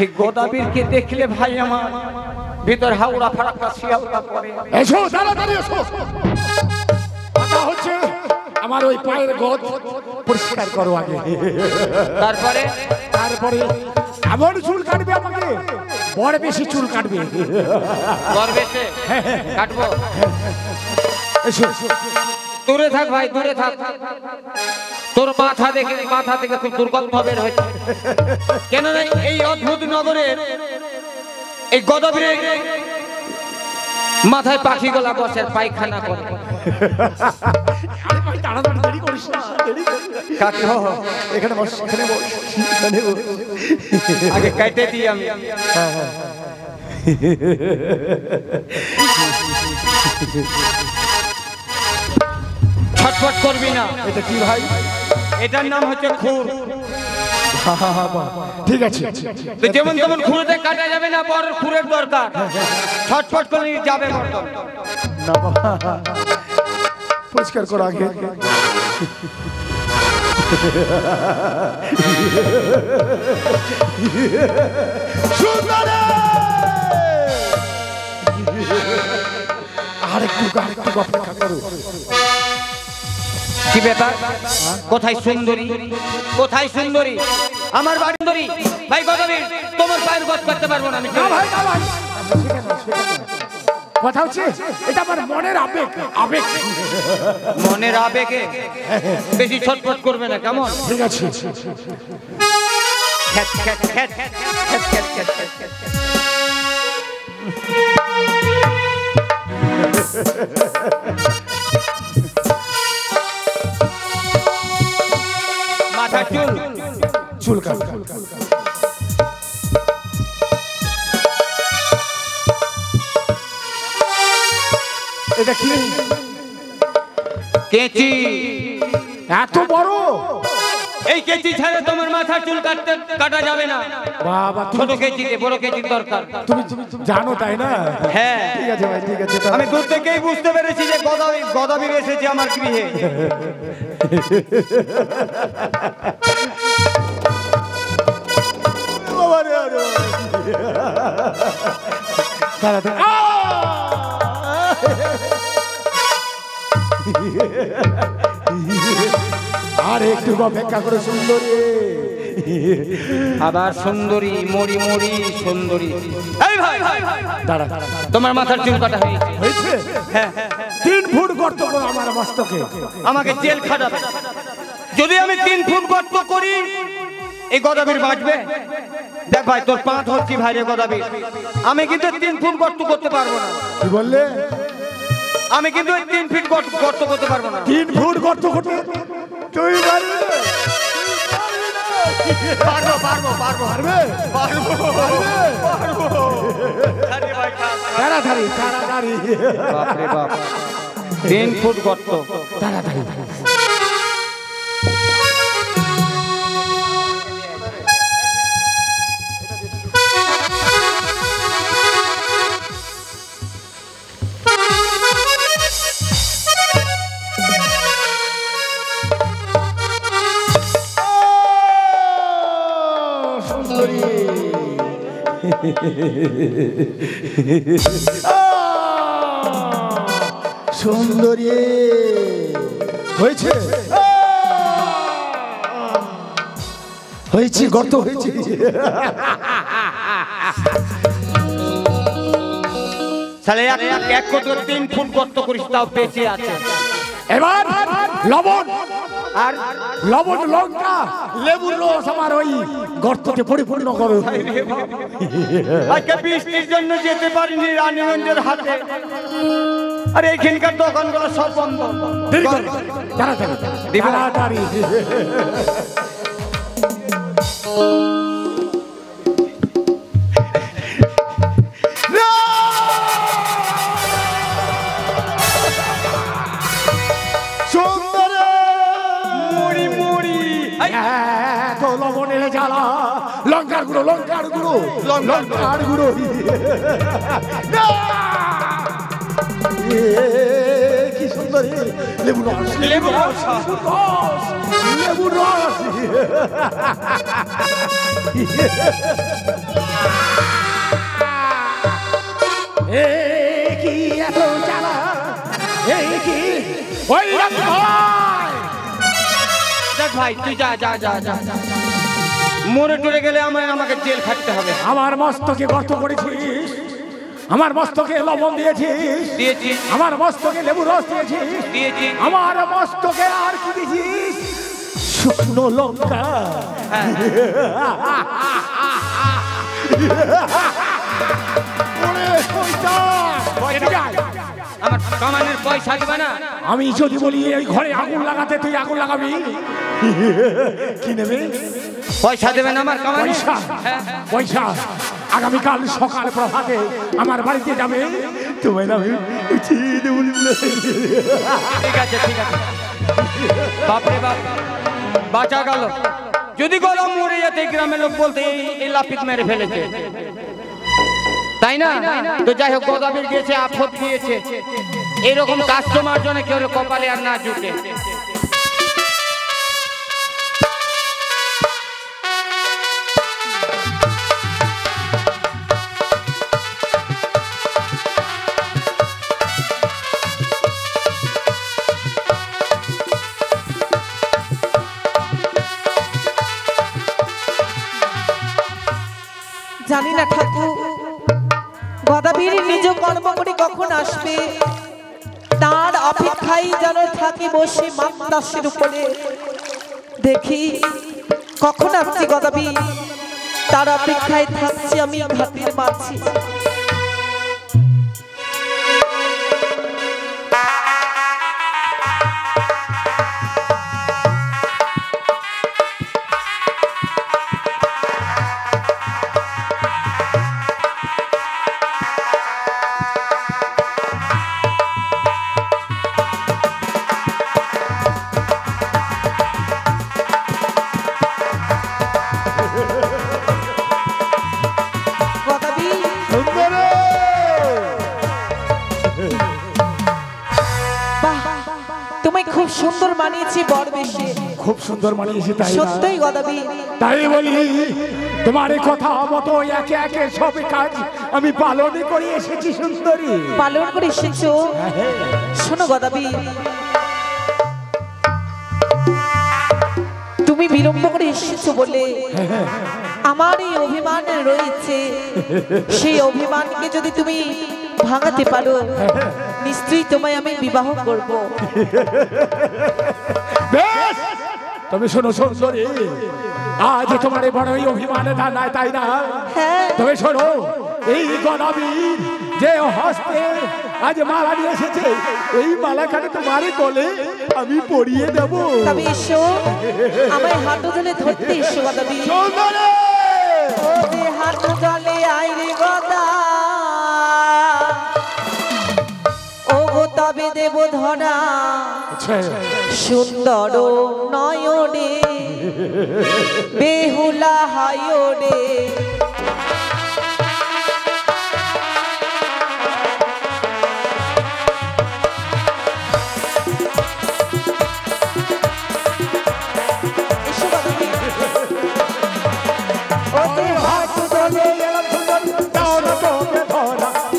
এই গোদাবীরকে দেখলে ভাই আমার ভিতর হাওড়া ফারাক্কা শিয়ালদা পড়ে। এসো তাড়াতাড়ি এসো। কথা হচ্ছে আমার ওই পায়ের গদ পরিষ্কার করো আগে, তারপরে তারপরে এমন চুল কাটবে আমাকে, বড় বেশি চুল কাটবে। গর্বেতে কাটবো। এসো এসো। দূরে থাক ভাই, দূরে থাক। তোর মাথা থেকে খুব দুর্গন্ধ বের হয়েছে। কেন না এই অদ্ভুত নগরের এই গদাবীরের মাথায় পাখিগুলা বসে পায়খানা করে। আরে ভাই তাড়াতাড়ি, দেরি করিস না, দেরি করিস না। কাকি হো এখানে বস, এখানে বস, এখানে বস। আগে কাটে দিই আমি। ছটফট করবি না। এটা কি ভাই? এটার নাম হচ্ছে খুর। ঠিক আছে, তো যেমন তেমন খুঁড়তে কাটা যাবে না, বড় খুরের দরকার। ছটফট করে যাবে মর্দন। না বাবা, পরিষ্কার করো আগে। সুন্দরে আরেকটু অপেক্ষা করো। কি ব্যাপার? কোথায় সুন্দরী? কোথায় সুন্দরী? আমার বাড়ি সুন্দরী। ভাই গদাবীর, তোমার পায়ের গদ করতে পারবো না আমি। না ভাই, না ভাই, কথা হচ্ছে এটা আমার মনের আবেগ, আবেগ। মনের আবেগে বেশি ছটফট করবে না, কেমন? ঠিক আছে। খ্যাত, খ্যাত, খ্যাত, খ্যাত, খ্যাত, খ্যাত, খ্যাত, খ্যাত। এটা কি? কেচি। এত বড়? এই কেচি ছাড়া তোমার মাথার চুল কাটা যাবে না বাবা, ছোট কেচিতে, বড় কেচির দরকার। তুমি জানো তাই না? হ্যাঁ ঠিক আছে ভাই, ঠিক আছে। আমি দূর থেকেই বুঝতে পেরেছি যে গদাবীর এসেছে আমার গৃহে। আর একটু অপেক্ষা করে সুন্দরী। আবার সুন্দরী, মরি মরি সুন্দরী। এই ভাই, দাঁড়া, তোমার মাথার চুল কাটা হয়েছে। হয়েছে? হ্যাঁ, 3 ফুট গর্ত করো আমার মস্তকে। আমাকে জেল খাটাবে। যদি আমি 3 ফুট গর্ত করি, এই গদাবীর বাঁচবে? দেখ ভাই, তোর পা ধরছি ভাই রে গদাবীর, আমি কিন্তু 3 ফুট গর্ত করতে পারবো না। কি বললে? আমি কিন্তু 3 ফিট গর্ত করতে পারবো না। 3 ফুট গর্ত করতে তুই পারবি? পারবো পারবো পারবো পারবে? পারবো পারবো। তাড়াতাড়ি তাড়াতাড়ি বাপ রে বাপ, 3 ফুট গর্ত। তাড়াতাড়ি। সুন্দরী হয়েছে, হয়েছে, গর্ত হয়েছে। তাহলে এক করতে 3 ফুট গর্ত করিস, তাও বেঁচে আছে। এবার লবণ আর লবণ, লঙ্কা, লেবুর রস আমার ওই গর্তকে পরিপূর্ণ করো। আজকে বৃষ্টির জন্য যেতে পারিনি রানীগঞ্জের হাটে, আর এইখানকার দোকানগুলো সব বন্ধ। দেরি করো, তাড়াতাড়ি তাড়াতাড়ি। তো লবণের জ্বালা, লঙ্কার গুঁড়ো, লঙ্কার গুঁড়ো, লঙ্কার গুঁড়ো। কি সুন্দর! লেবু রস, লেবু রস, লেবু রস। কি এত জ্বালা! কি ওই দেখ ভাই, তুই যা যা যা যা, মরে টরে গেলে আমাকে জেল খাটতে হবে। আমার মস্তকে গর্ত করেছিস, আমার মস্তকে লবণ দিয়েছিস, দিয়েছি। আমার মস্তকে লেবু রস দিয়েছিস, দিয়েছি। আমার মস্তকে আর কি দিয়েছিস? শুকনো লঙ্কা। ওরে শয়তান! এদিকে আয়। আমার কামানের পয়সা দিবে না? আমি যদি বলি এই ঘরে আগুন লাগাতে, তুই আগুন লাগাবি? কি নেবে? পয়সা দেবে না আমার কামানে? পয়সা? পয়সা আগামীকাল সকাল প্রভাতে আমার বাড়িতে যাবে, তোমায় আমি উঠিয়ে দেবো। ঠিক আছে ঠিক আছে। বাপরে বাপ, বাঁচা গেল। যদি গলা মরে যেতে, গ্রামের লোক বলতে এই লাপিত মেরে ফেলেছে, তাই না? তো যাই হোক, গদাবীর গেছে, আফত দিয়েছে। এরকম কাস্টমার জন্য কেউ কপালে আর না জুটে। জানি না ঠাকুর, গদাবীর নিজ কর্ম করে কখন আসবে, তার অপেক্ষায় যেন থাকি বসে মাতাসের উপরে। দেখি কখন আসছি গদাবীর, তার অপেক্ষায় থাকছি আমি ঘাটের মাঝে। খুব সুন্দর মানিয়েছে বর বেশে। খুব সুন্দর মানিয়েছে তাই না? সত্যই গদাবি। তাই বলি তোমার এই কথা মতো একে একে সব কাজ আমি পালন করে এসেছি সুন্দরী। পালন করে এসেছো? শোনো গদাবি, তুমি বিলম্ব করে এসেছো বলে আমার এই অভিমান রয়েছে। সেই অভিমানকে যদি তুমি ভাঙাতে পারো নিশ্চয়ই তোমায় আমি বিবাহ করব। বেশ, তবে শোনো সুন্দরী, আজ তোমার বড়ই অভিমানে দাঁড়ায় তাই না? হ্যাঁ। তবে শোনো, এই গদাবি যে হস্তে আজ মালা নিয়ে এসেছে, এই মালাখানে তোমার গলে আমি পরিয়ে দেব। তবে এসো, আমায় হাঁটু ধরে ধরতে এসো গদাবি। সুন্দরী, ও যে হাঁটু জলে আইরে গদা, ও গো তবে দেব ধরা সুন্দর নয়নে বেহুলা হায়রে।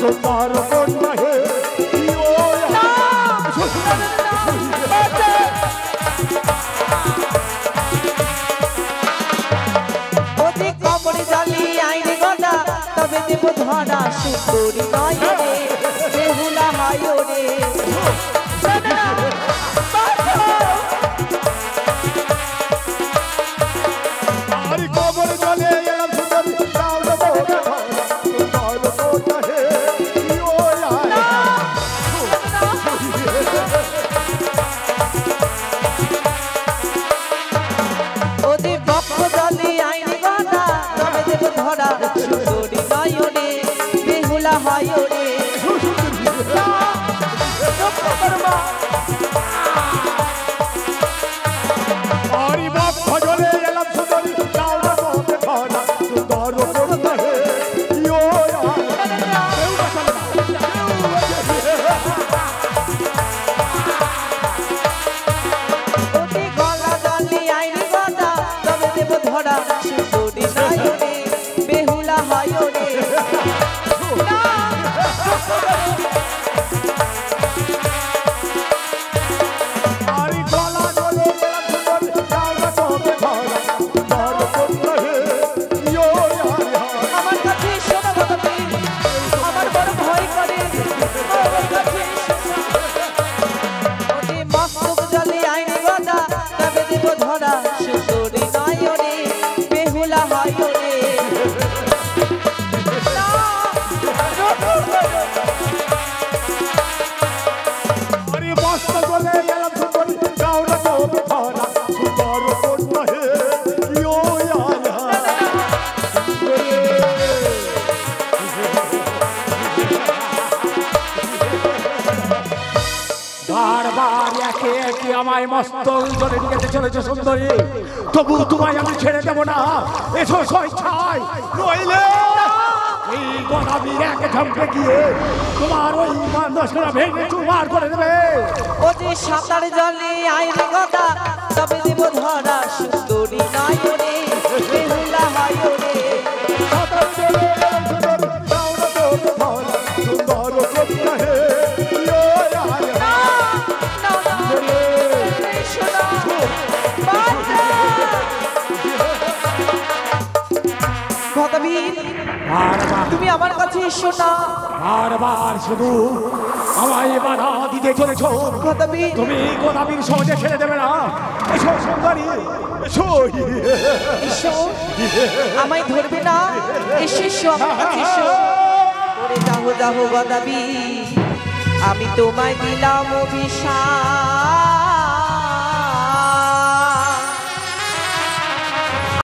সুন্দর কন্যা হে, ওতে কবর জালি আইরে গদা তবে দেব ধরা সুন্দরী নয়নে বেহুলা হায়রে। আরে কবর জলে এলাম সুন্দরী, তাও দেবো ধরা সুন্দর কন্যা হে, ওতে বক্ষ জালি আইরে গদা তবে দেব ধরা সুন্দরী নয়নে বেহুলা হায়রে। আরে বক্ষ জলে এলাম সুন্দরী, তাও দেবো ধরা সুন্দর কন্যা হে, ওতে গলা জালি আইরে গদা তবে দেব ধরা সুন্দরী নয়নে বেহুলা হায়রে। আরে গলা জলে এলাম সুন্দরী, তাও দেবো ধরা সুন্দর কন্যা হে, আমার কাছে এসো না গদাবি, আমার বড় ভয় করে। আমার কাছে এসো না। ওরে মস্তক জলে আইরে গদা তবে দেব ধরা সুন্দরী নয়নে বেহুলা হায়রে। আরে মস্ত জলে এলাম সুন্দরী, তাও দেবো ধরা সুন্দর কন্যা হে, বারবার একে একে আমায় মস্ত জলে নিয়ে চলেছে সুন্দরী, তবু তোমায় আমি ছেড়ে দেবো না। এসো স্বেচ্ছায়, নইলে এই গদাবির এক ঝামকে গিয়ে তোমার ওই দশটা ভেঙে চুরমার করে দেবে। ও যে সাঁতার জলে আইরে গদা তবে দেব ধরা সুন্দরী নয়নে বেহুলা হায়রে। সাঁতার জলে এলাম সুন্দরী, তাও দেবো ধরা সুন্দর কন্যা হে, তুমি আমার কাছে এসো না। বারবার শুধু আমায় বাধা দিতে চলেছ। গদাবি, তুমি গদাবির সহজে ছেড়ে দেবে না। এসো সুন্দরী, এসো। এসো, আমায় ধরবে না। এসো এসো, আমার কাছে এসো। ওরে যাহো যাহো গদাবি, আমি তোমায় দিলাম অভিশাপ।